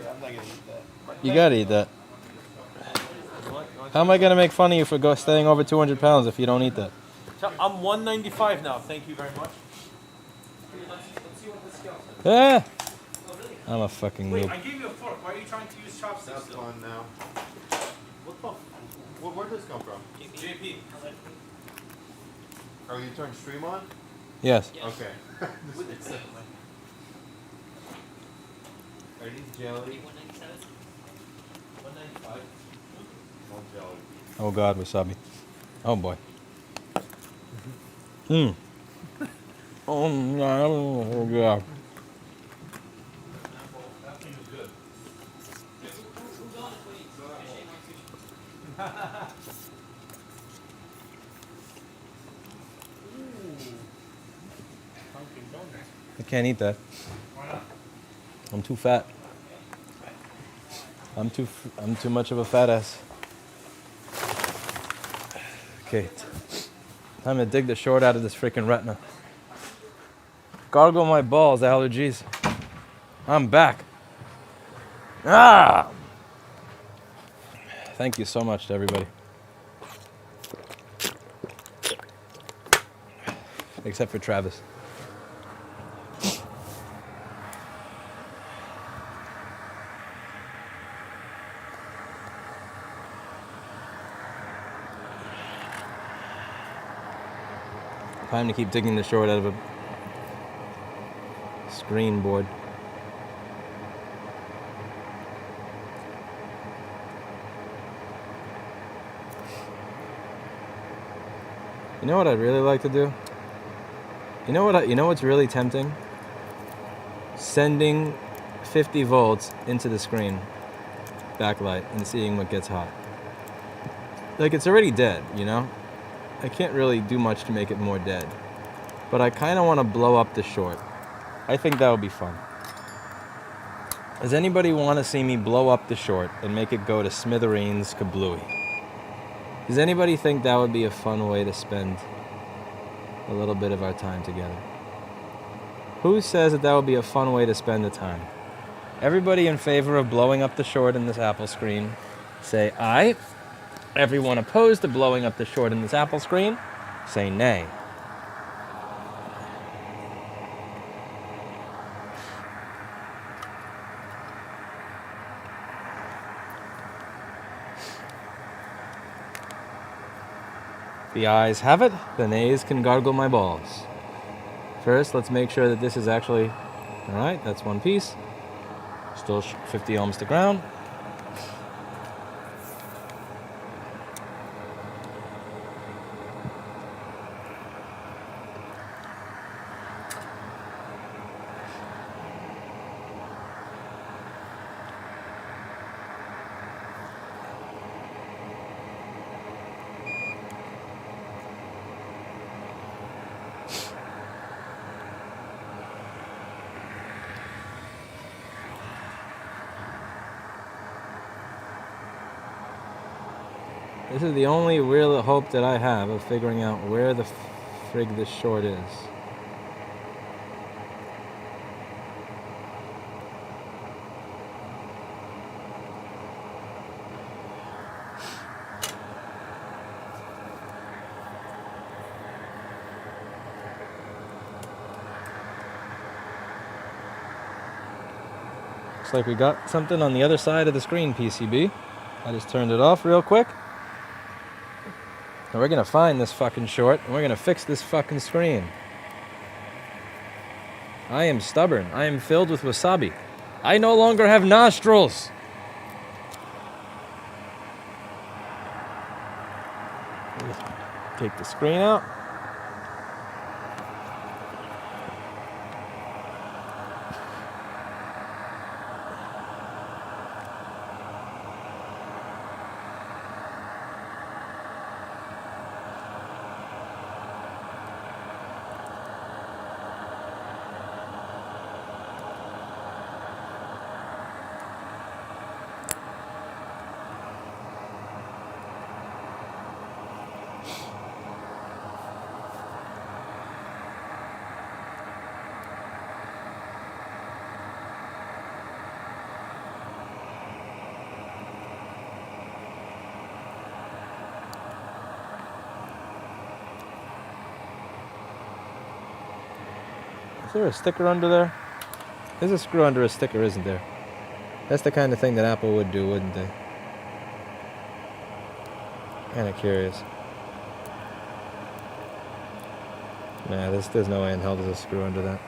Yeah, I'm not gonna eat that. You gotta eat that. How am I gonna make fun of you for staying over 200 pounds if you don't eat that? I'm 195 now. Thank you very much. Ah! I'm a fucking Wait, noob. I gave you a fork. Why are you trying to use chopsticks That's still? fun now. What the? Where'd this come from? JP. Oh, you turned stream on? Yes. Okay. Are these jelly? 195. No jelly. Oh god, wasabi. Oh boy. Hmm. Oh no, oh god. That thing is good. I can't eat that. Why not? I'm too fat. I'm too much of a fat ass. Okay. Time to dig the short out of this freaking retina. Gargle my balls, allergies. I'm back. Ah! Thank you so much to everybody. Except for Travis. Time to keep digging the short out of a screen board. You know what I'd really like to do? You know what's really tempting? Sending 50 volts into the screen backlight and seeing what gets hot. Like, it's already dead, you know? I can't really do much to make it more dead. But I kind of want to blow up the short. I think that would be fun. Does anybody want to see me blow up the short and make it go to smithereens kablooey? Does anybody think that would be a fun way to spend a little bit of our time together? Who says that would be a fun way to spend the time? Everybody in favor of blowing up the short in this Apple screen, say aye. Everyone opposed to blowing up the short in this Apple screen, say nay. The ayes have it, the nays can gargle my balls. First, let's make sure that this is actually, all right, that's one piece. Still 50 ohms to ground. This is the only real hope that I have of figuring out where the frig this short is. Looks like we got something on the other side of the screen PCB. I just turned it off real quick. And we're gonna find this fucking short, and we're gonna fix this fucking screen. I am stubborn. I am filled with wasabi. I no longer have nostrils. Take the screen out. Is there a sticker under there? There's a screw under a sticker, isn't there? That's the kind of thing that Apple would do, wouldn't they? Kinda curious. Nah, there's no way in hell there's a screw under that.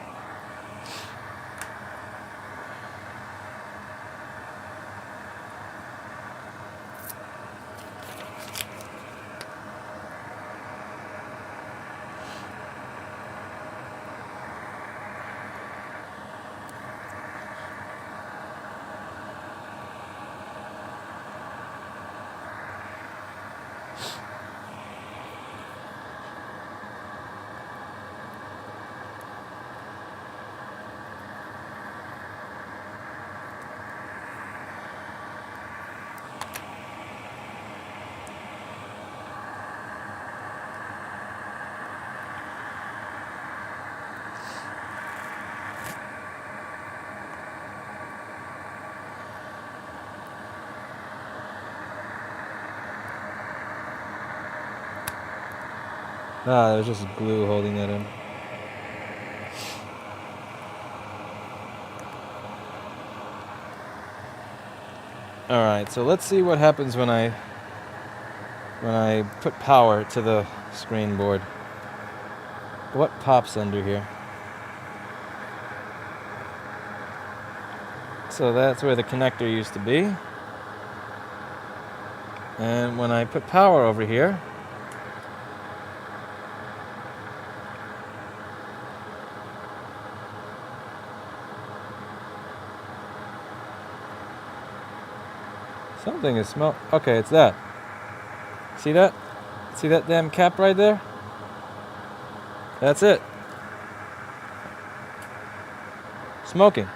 Ah, there's just glue holding that in. Alright, so let's see what happens when I put power to the screen board. What pops under here? So that's where the connector used to be. And when I put power over here, something is okay, it's that. See that? See that damn cap right there? That's it. Smoking.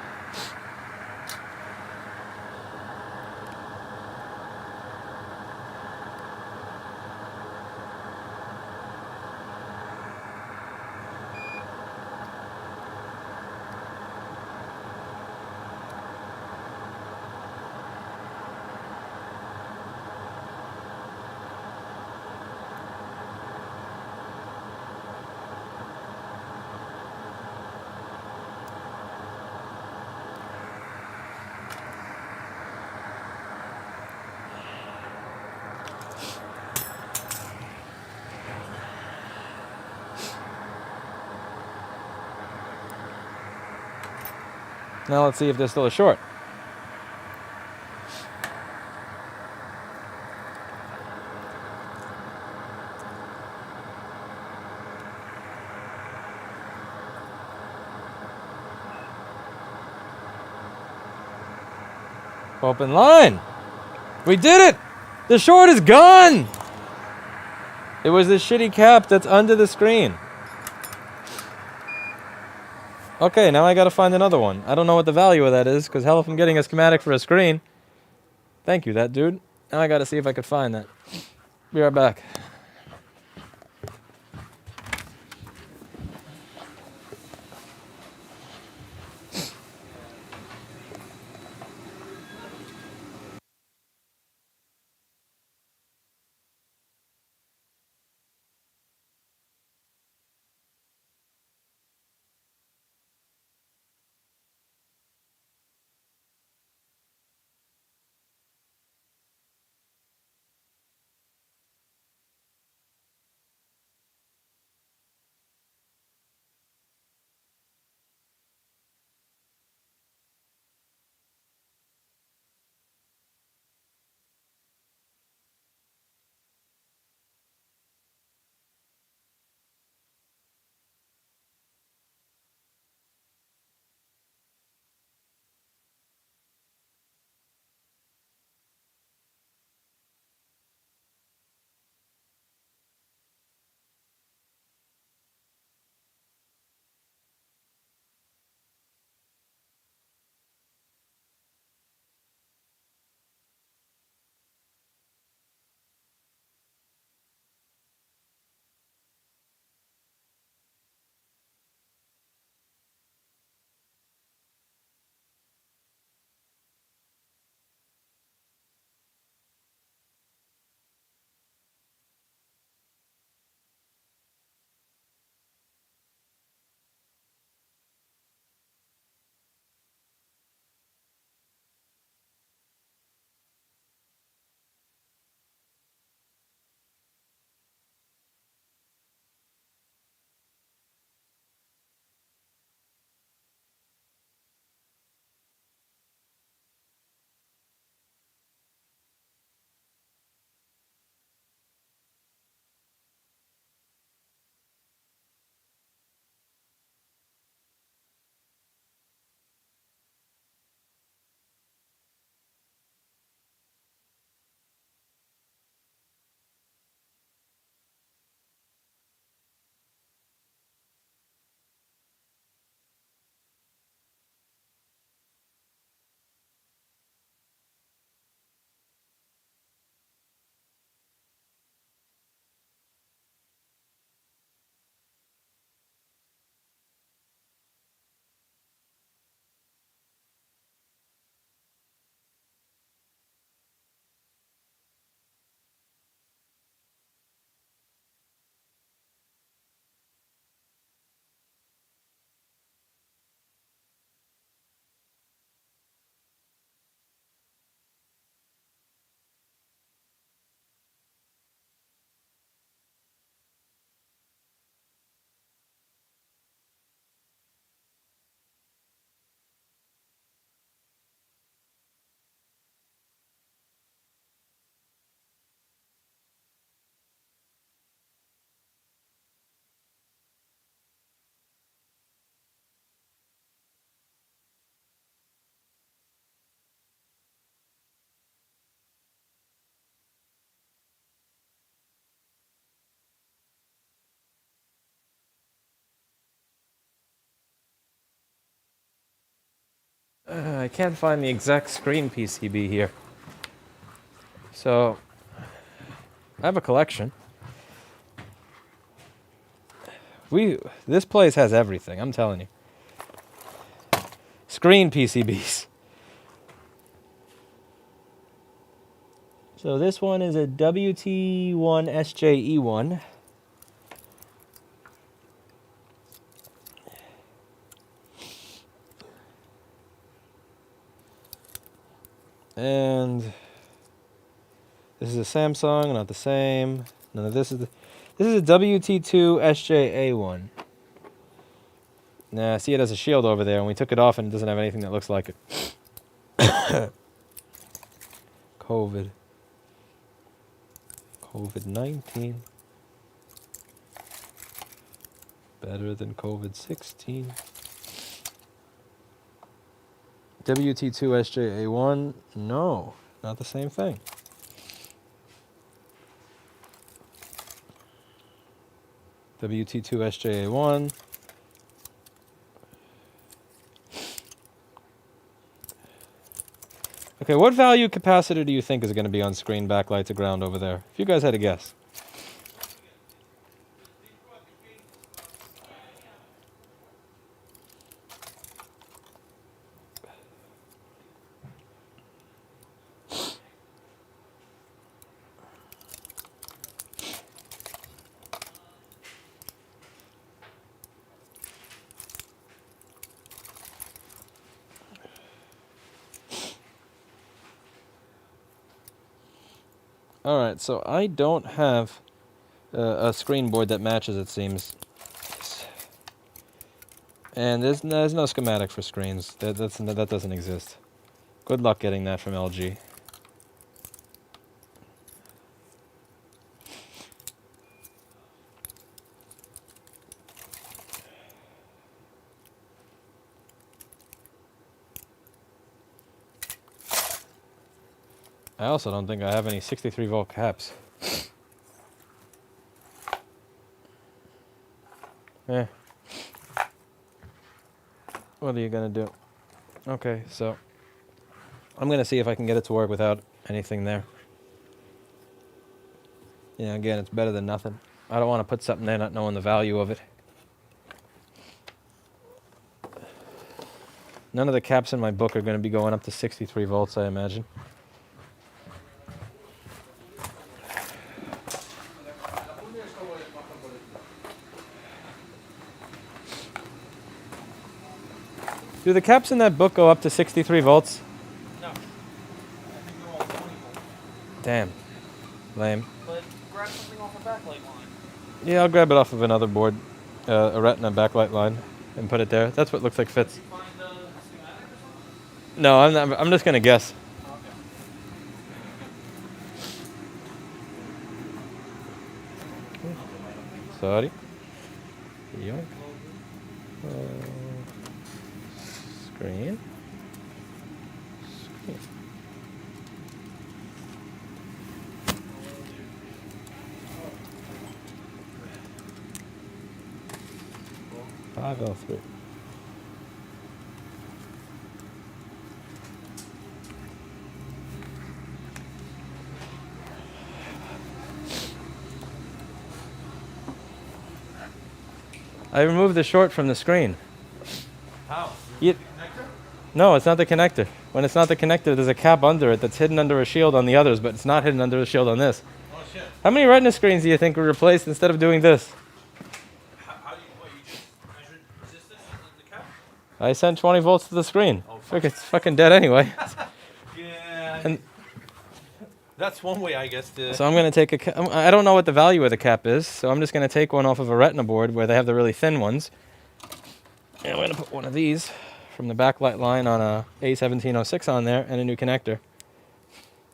Now let's see if there's still a short. Open line. We did it! The short is gone! It was the shitty cap that's under the screen. Okay, now I gotta find another one. I don't know what the value of that is, because hell if I'm getting a schematic for a screen. Thank you, that dude. Now I gotta see if I could find that. Be right back. I can't find the exact screen PCB here. So, I have a collection. This place has everything, I'm telling you. Screen PCBs. So this one is a WT1SJE1. And this is a Samsung, not the same. No, this is a WT2 SJA1. Nah, see it as a shield over there, and we took it off and it doesn't have anything that looks like it. COVID. COVID-19. Better than COVID-16. WT2SJA1, no, not the same thing. WT2SJA1. Okay, what value capacitor do you think is going to be on screen backlight to ground over there? If you guys had a guess. Alright, so I don't have a screen board that matches, it seems. And there's no schematic for screens. That doesn't exist. Good luck getting that from LG. I also don't think I have any 63 volt caps. Eh. What are you gonna do? Okay, so I'm gonna see if I can get it to work without anything there. Yeah, again, it's better than nothing. I don't want to put something there not knowing the value of it. None of the caps in my book are going to be going up to 63 volts, I imagine. Do the caps in that book go up to 63 volts? No. I think they're all 20 volts. Damn. Lame. But grab something off a backlight line. Yeah, I'll grab it off of another board, a Retina backlight line, and put it there. That's what looks like fits. Did you find a schematic or something? No, I'm just going to guess. Okay. Sorry. Yoink. Screen. Screen. Five L3. I removed the short from the screen. How? You, no, it's not the connector. When it's not the connector, there's a cap under it that's hidden under a shield on the others, but it's not hidden under a shield on this. Oh shit. How many Retina screens do you think were replaced instead of doing this? How do you, what, you just measured resistance in the cap? I sent 20 volts to the screen. Oh, Frick, it's fucking dead anyway. Yeah. And That's one way, I guess, to... so I'm going to take I don't know what the value of the cap is, so I'm just going to take one off of a Retina board where they have the really thin ones. And I'm going to put one of these from the backlight line on a A1706 on there and a new connector.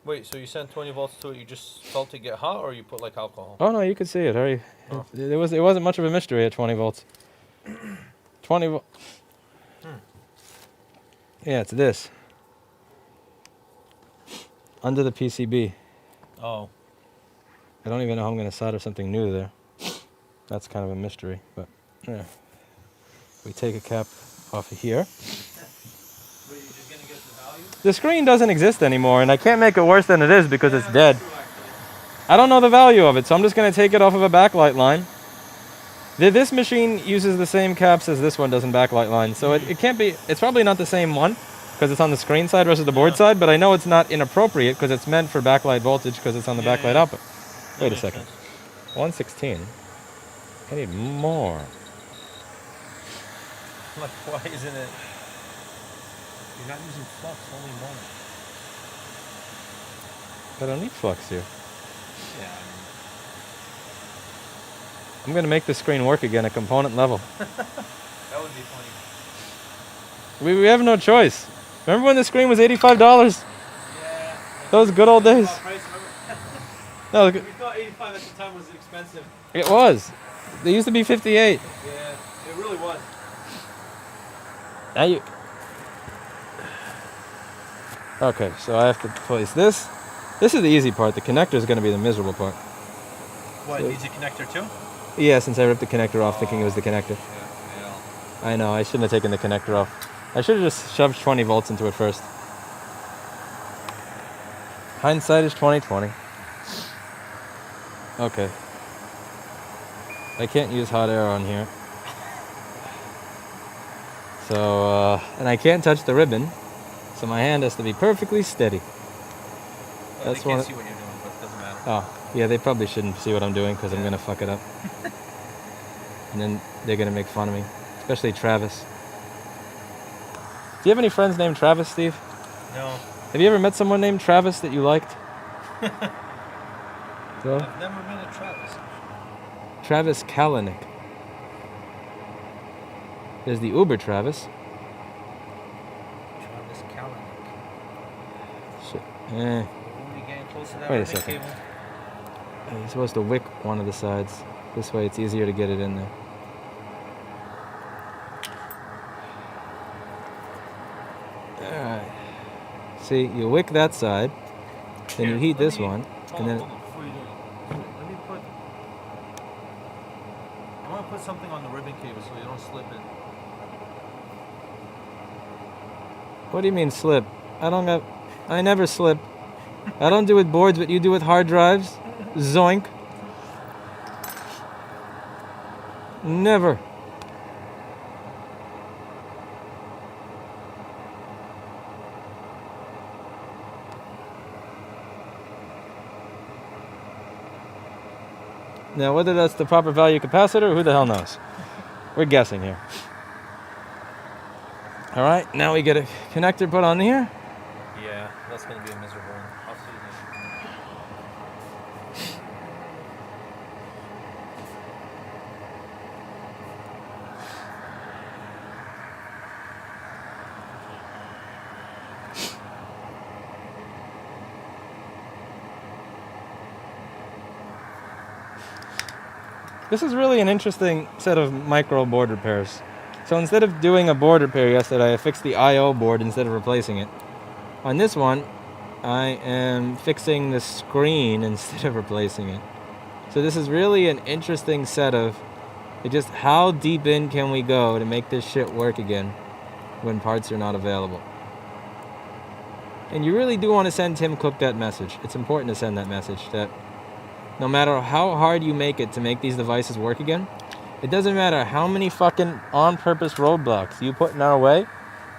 Wait, so you sent 20 volts to it, you just felt it get hot, or you put, like, alcohol? Oh no, you could see it. Hurry. Oh. It wasn't much of a mystery at 20 volts. 20 volts. Yeah, it's this. Under the PCB. Oh. I don't even know how I'm going to solder something new there. That's kind of a mystery, but yeah. We take a cap off of here. Wait, you're just gonna get the value? The screen doesn't exist anymore, and I can't make it worse than it is because it's dead. I don't know the value of it, so I'm just going to take it off of a backlight line. This machine uses the same caps as this one does in backlight line, so it can't be, it's probably not the same one because it's on the screen side versus the board side, but I know it's not inappropriate because it's meant for backlight voltage because it's on the backlight output. Wait a second. 116. I need more. Like, why isn't it? You're not using flux, only one. I don't need flux here. Yeah, I'm going to make the screen work again at component level. That would be funny. We have no choice. Remember when the screen was $85? Yeah. Those good old days. Price, No, we thought 85 at the time was expensive. it was. They used to be 58. Yeah, it really was. Now you. Okay, so I have to place this. This is the easy part. The connector is going to be the miserable part. What, So- it needs a connector too? Yeah, since I ripped the connector off thinking it was the connector. Yeah. I know, I shouldn't have taken the connector off. I should have just shoved 20 volts into it first. Hindsight is 20/20. Okay. I can't use hot air on here. So, and I can't touch the ribbon, so my hand has to be perfectly steady. Well, That's they one can't of- see what you're doing, but it doesn't matter. Oh, yeah, they probably shouldn't see what I'm doing because I'm going to fuck it up. And then they're going to make fun of me, especially Travis. Do you have any friends named Travis, Steve? No, Have you ever met someone named Travis that you liked? So, I've never met a Travis. Travis Kalanick. There's the Uber Travis. Travis Kalanick. Shit. We're getting close to that Wait a ribbon second. cable. You're supposed to wick one of the sides. This way it's easier to get it in there. Alright. See, you wick that side, then you Here, heat let this me- one, Hold and on, then hold on, before you do it. Let me put. I want to put something on the ribbon cable so you don't slip in. what do you mean slip? I never slip. I don't do with boards what you do with hard drives. Zoink. Never. Now, whether that's the proper value capacitor, who the hell knows? We're guessing here. All right, now we get a connector put on here. Yeah, that's gonna be a miserable one. I'll see you. This is really an interesting set of micro board repairs. So instead of doing a board repair yesterday, I fixed the I/O board instead of replacing it. On this one, I am fixing the screen instead of replacing it. So this is really an interesting set of just how deep in can we go to make this shit work again when parts are not available. And you really do want to send Tim Cook that message. It's important to send that message that no matter how hard you make it to make these devices work again, it doesn't matter how many fucking on-purpose roadblocks you put in our way,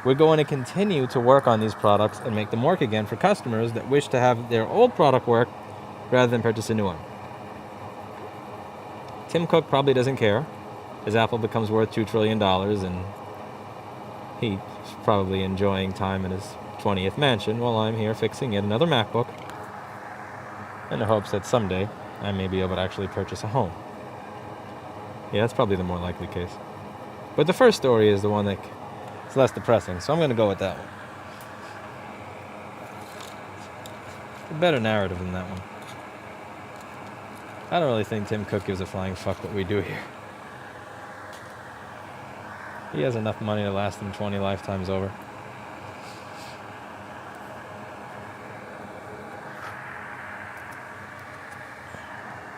we're going to continue to work on these products and make them work again for customers that wish to have their old product work rather than purchase a new one. Tim Cook probably doesn't care, as Apple becomes worth $2 trillion and he's probably enjoying time in his 20th mansion while I'm here fixing yet another MacBook in the hopes that someday I may be able to actually purchase a home. Yeah, that's probably the more likely case. But the first story is the one that is less depressing, so I'm going to go with that one. It's a better narrative than that one. I don't really think Tim Cook gives a flying fuck what we do here. He has enough money to last him 20 lifetimes over.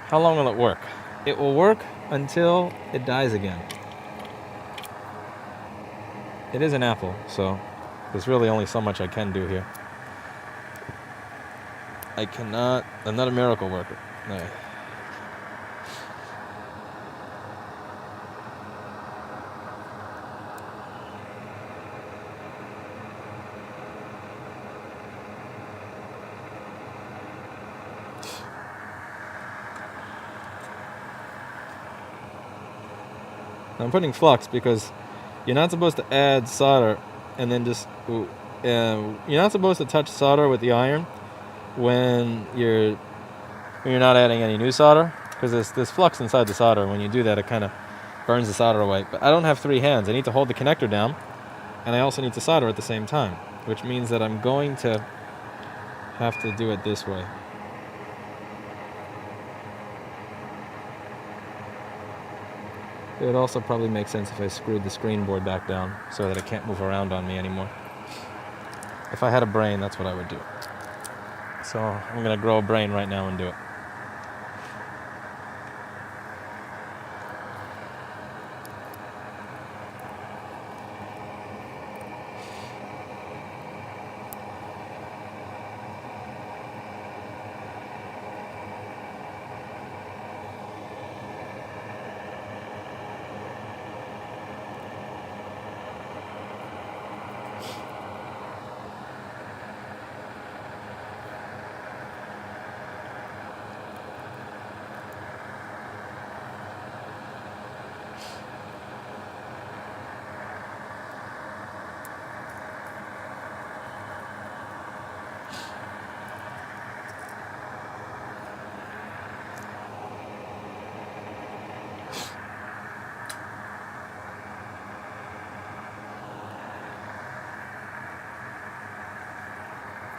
How long will it work? It will work until it dies again. It is an Apple, so there's really only so much I can do here. I'm not a miracle worker. No. I'm putting flux because you're not supposed to add solder and then just you're not supposed to touch solder with the iron when you're not adding any new solder, because there's flux inside the solder. When you do that, it kind of burns the solder away. But I don't have 3 hands. I need to hold the connector down, and I also need to solder at the same time, which means that I'm going to have to do it this way. It would also probably make sense if I screwed the screen board back down so that it can't move around on me anymore. If I had a brain, that's what I would do. So I'm going to grow a brain right now and do it.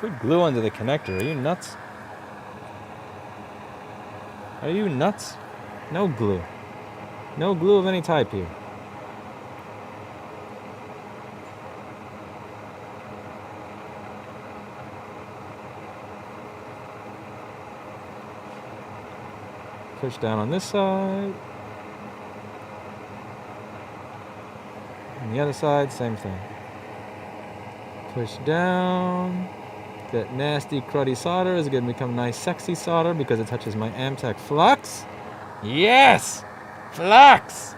Put glue under the connector. Are you nuts? Are you nuts? No glue. No glue of any type here. Push down on this side. On the other side, same thing. Push down. That nasty, cruddy solder is going to become nice, sexy solder because it touches my Amtech flux. Yes! Flux!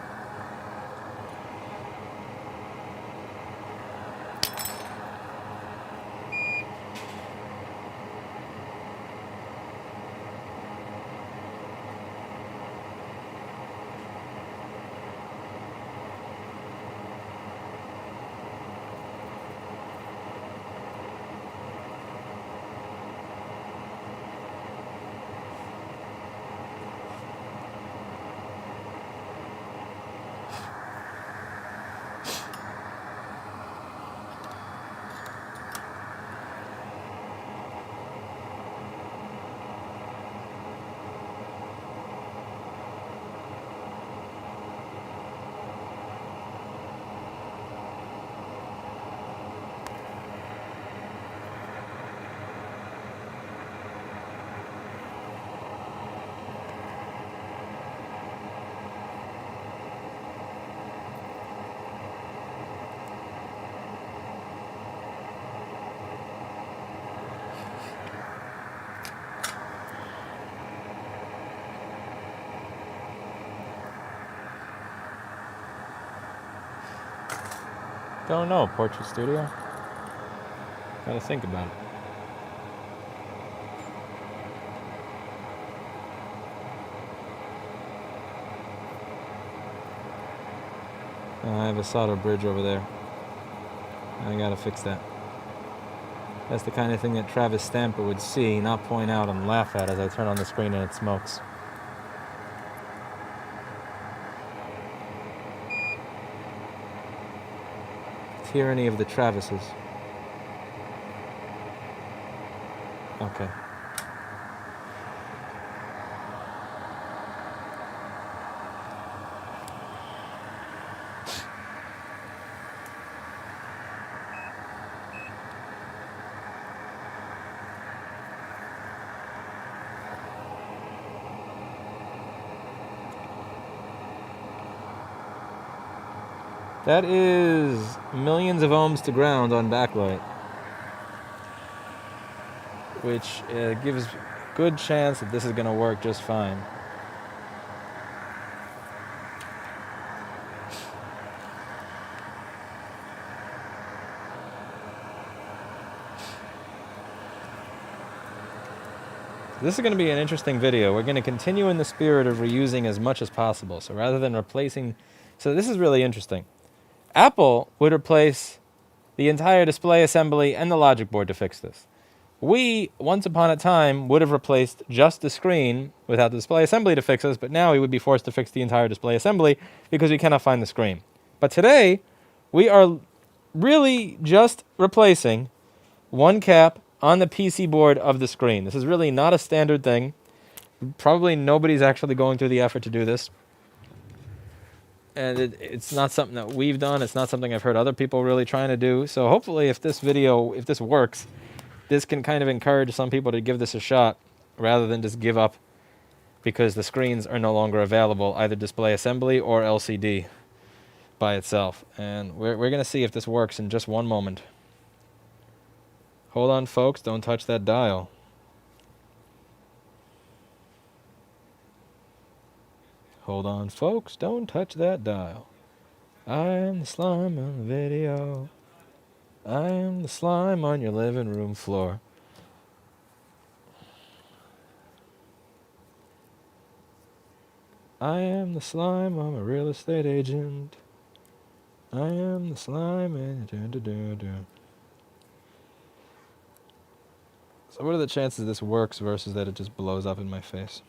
Don't know, Portrait Studio. Gotta think about it. I have a solder bridge over there. I gotta fix that. That's the kind of thing that Travis Stamper would see, not point out and laugh at as I turn on the screen and it smokes. Tyranny of the Travises. Okay. That is millions of ohms to ground on backlight, which gives good chance that this is going to work just fine. This is going to be an interesting video. We're going to continue in the spirit of reusing as much as possible. So rather than replacing... So this is really interesting. Apple would replace the entire display assembly and the logic board to fix this. We, once upon a time, would have replaced just the screen without the display assembly to fix us, but now we would be forced to fix the entire display assembly because we cannot find the screen. But today, we are really just replacing one cap on the PC board of the screen. This is really not a standard thing. Probably nobody's actually going through the effort to do this. And it's not something that we've done. It's not something I've heard other people really trying to do. So hopefully if this works, this can kind of encourage some people to give this a shot rather than just give up because the screens are no longer available, either display assembly or LCD by itself. And we're going to see if this works in just one moment. Hold on, folks. Don't touch that dial. Hold on, folks. Don't touch that dial. I am the slime on the video. I am the slime on your living room floor. I am the slime, I'm a real estate agent. I am the slime and So what are the chances this works versus that it just blows up in my face?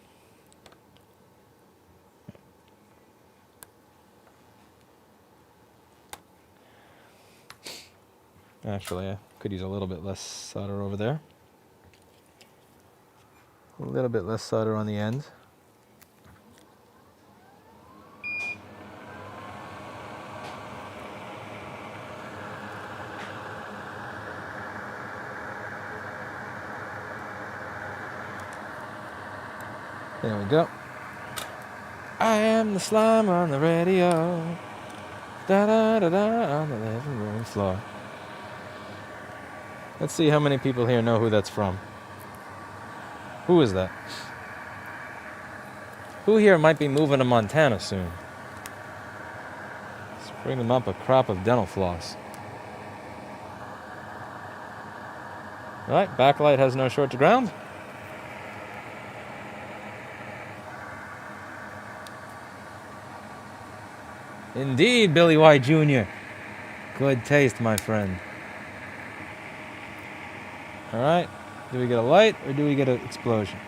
Actually, I could use a little bit less solder over there. A little bit less solder on the end. There we go. I am the slime on the radio. Da da da da on the living room floor. Let's see how many people here know who that's from. Who is that? Who here might be moving to Montana soon? Let's bring them up a crop of dental floss. Right, Backlight has no short to ground. Indeed, Billy White Jr. Good taste, my friend. All right, do we get a light or do we get an explosion?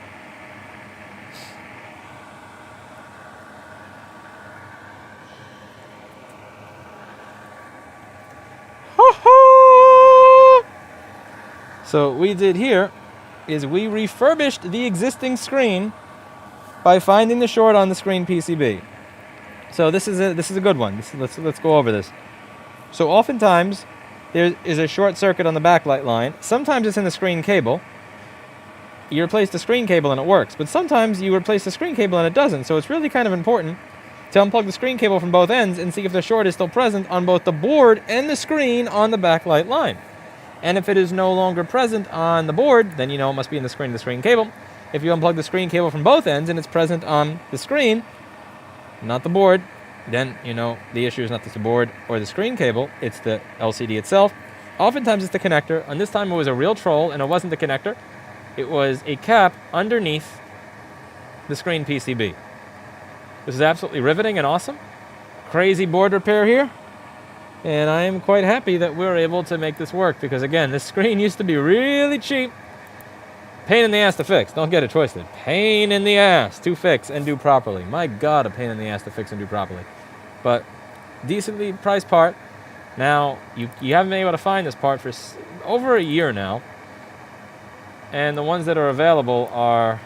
So what we did here is we refurbished the existing screen by finding the short on the screen PCB. So this is a good one. Let's go over this. So oftentimes there is a short circuit on the backlight line. Sometimes it's in the screen cable. You replace the screen cable and it works, but sometimes you replace the screen cable and it doesn't. So it's really kind of important to unplug the screen cable from both ends and see if the short is still present on both the board and the screen on the backlight line. And if it is no longer present on the board, then you know it must be in the screen cable. If you unplug the screen cable from both ends and it's present on the screen, not the board, then you know the issue is not the board or the screen cable, it's the LCD itself. Oftentimes it's the connector. And this time it was a real troll and it wasn't the connector. It was a cap underneath the screen PCB. This is absolutely riveting and awesome. Crazy board repair here. And I am quite happy that we were able to make this work because, again, this screen used to be really cheap. Pain in the ass to fix. Don't get it twisted. Pain in the ass to fix and do properly. My God, a pain in the ass to fix and do properly. But decently priced part. Now, you haven't been able to find this part for over a year now. And the ones that are available are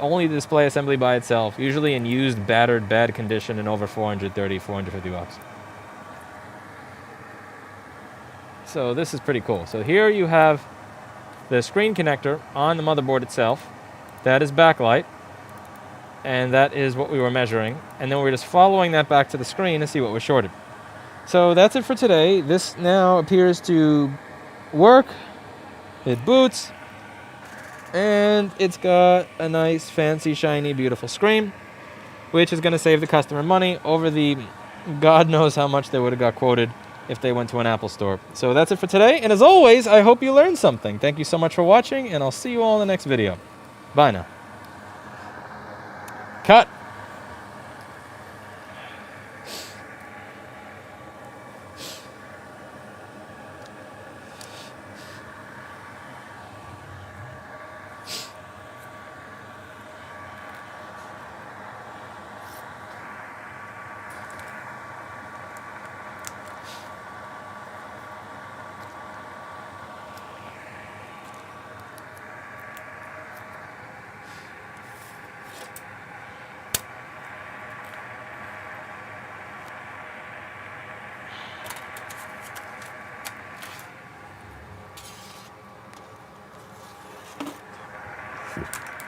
only the display assembly by itself, usually in used, battered, bad condition and over $430, $450. So this is pretty cool. So here you have the screen connector on the motherboard itself. That is backlight. And that is what we were measuring. And then we're just following that back to the screen to see what was shorted. So that's it for today. This now appears to work. It boots. And it's got a nice, fancy, shiny, beautiful screen, which is going to save the customer money over the God knows how much they would have got quoted if they went to an Apple store. So that's it for today. And as always, I hope you learned something. Thank you so much for watching, and I'll see you all in the next video. Bye now. Cut.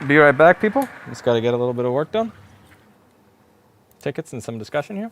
Be right back, people. Just got to get a little bit of work done. Tickets and some discussion here.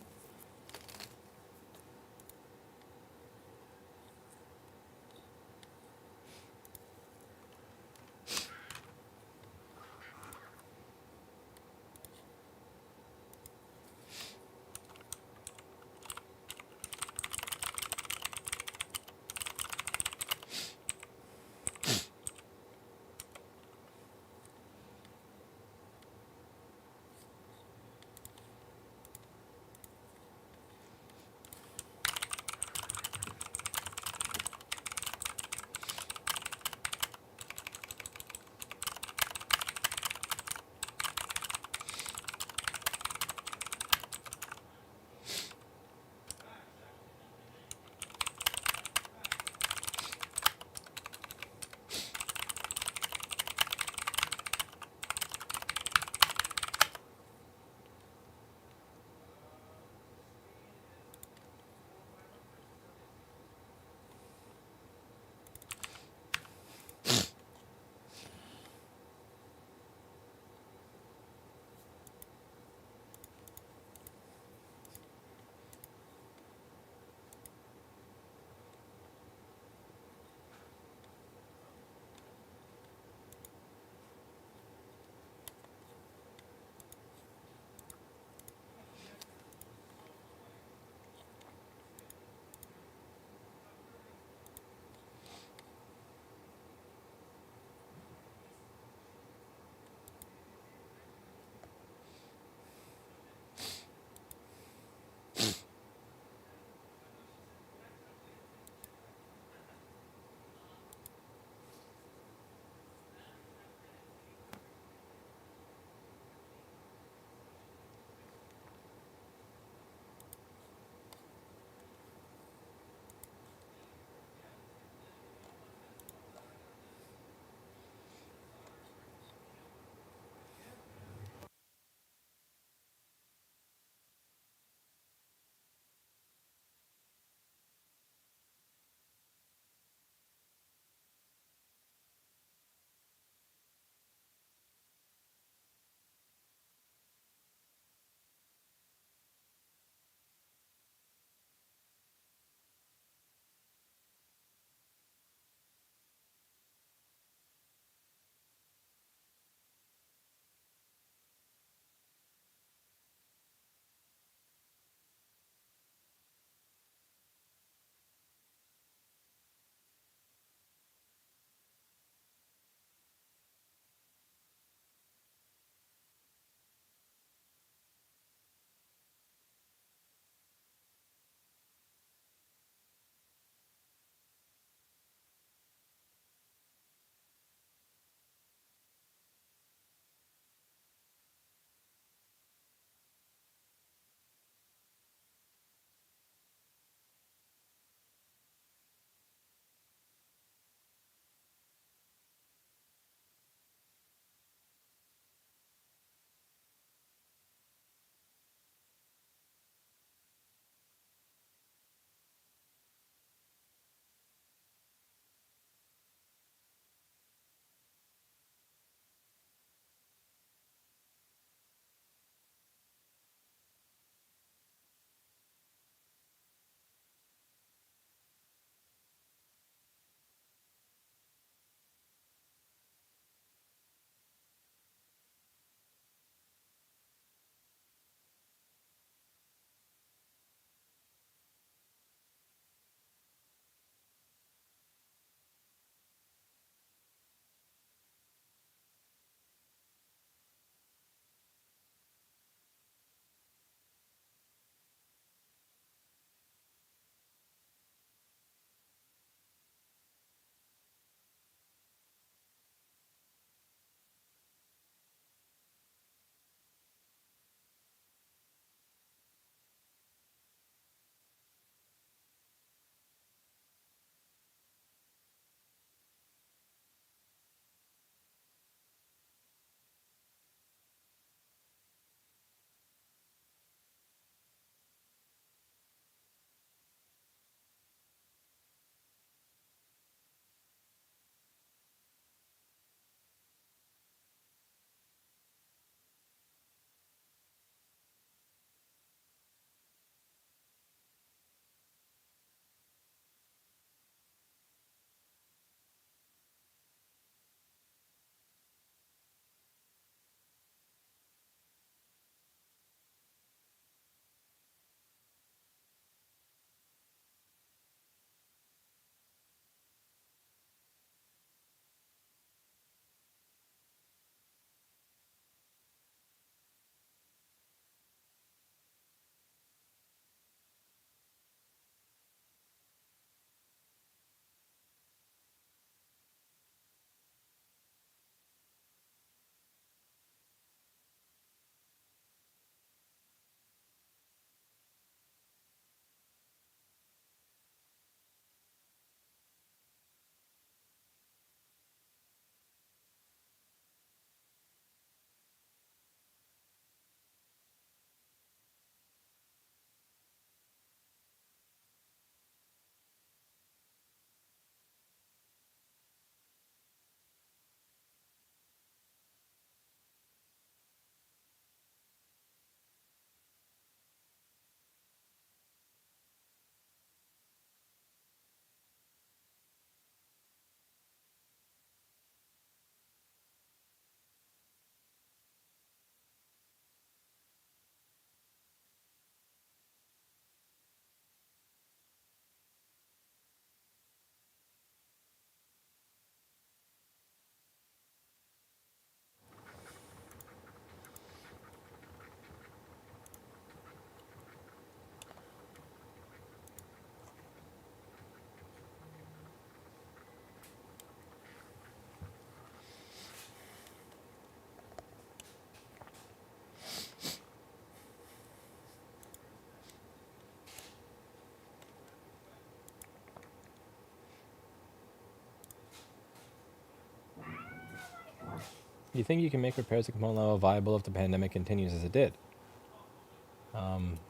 You think you can make repairs at component level viable if the pandemic continues as it did?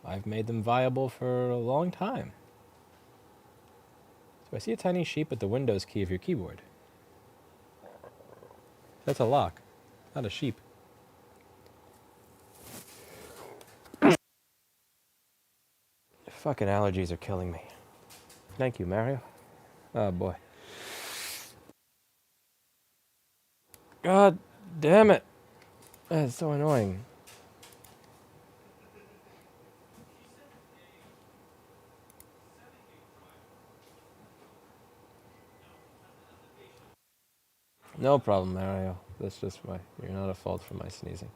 I've made them viable for a long time. So I see a tiny sheep at the Windows key of your keyboard. That's a lock, not a sheep. Fucking allergies are killing me. Thank you, Mario. Oh boy. God damn it. That's so annoying. No problem, Mario. That's just why. You're not at fault for my sneezing.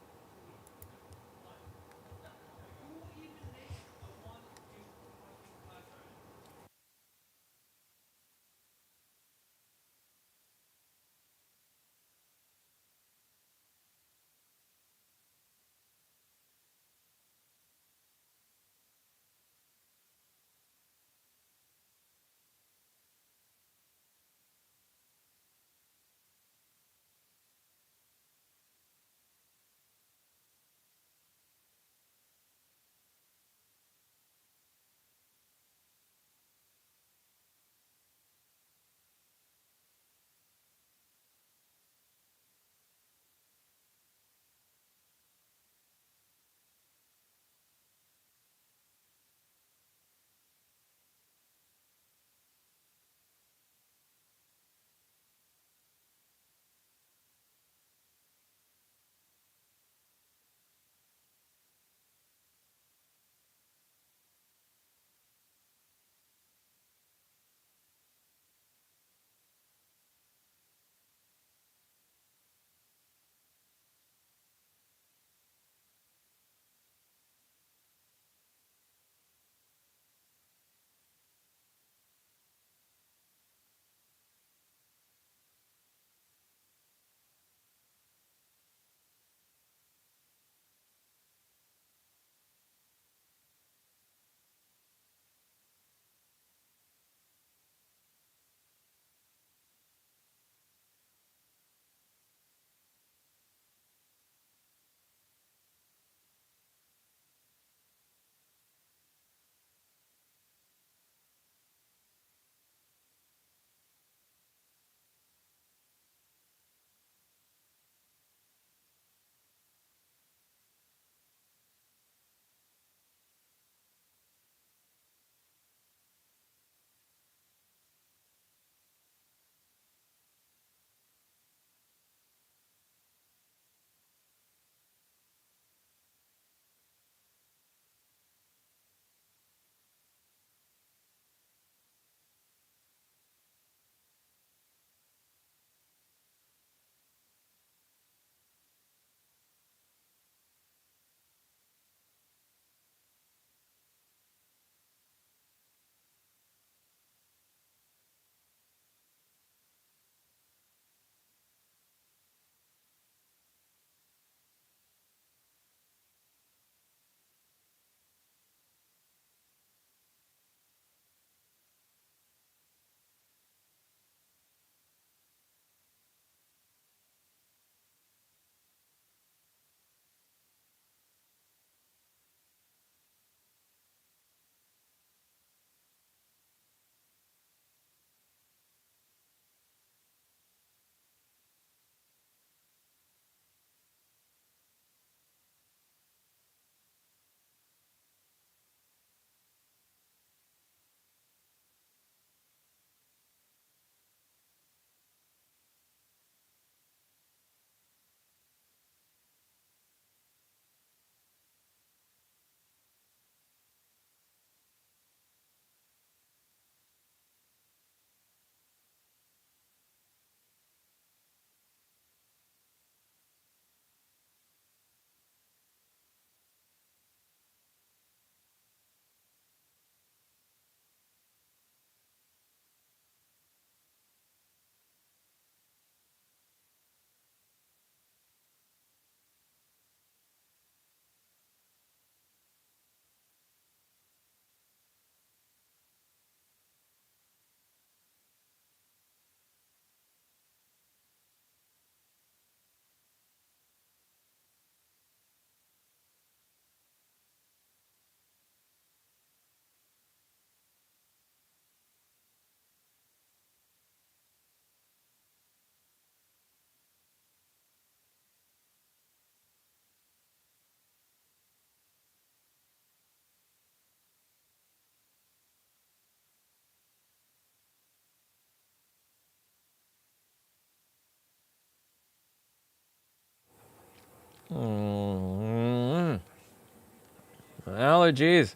Allergies.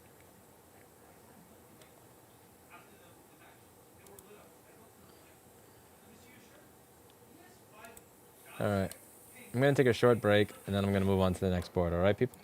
All right. I'm going to take a short break, and then I'm going to move on to the next board. All right, people?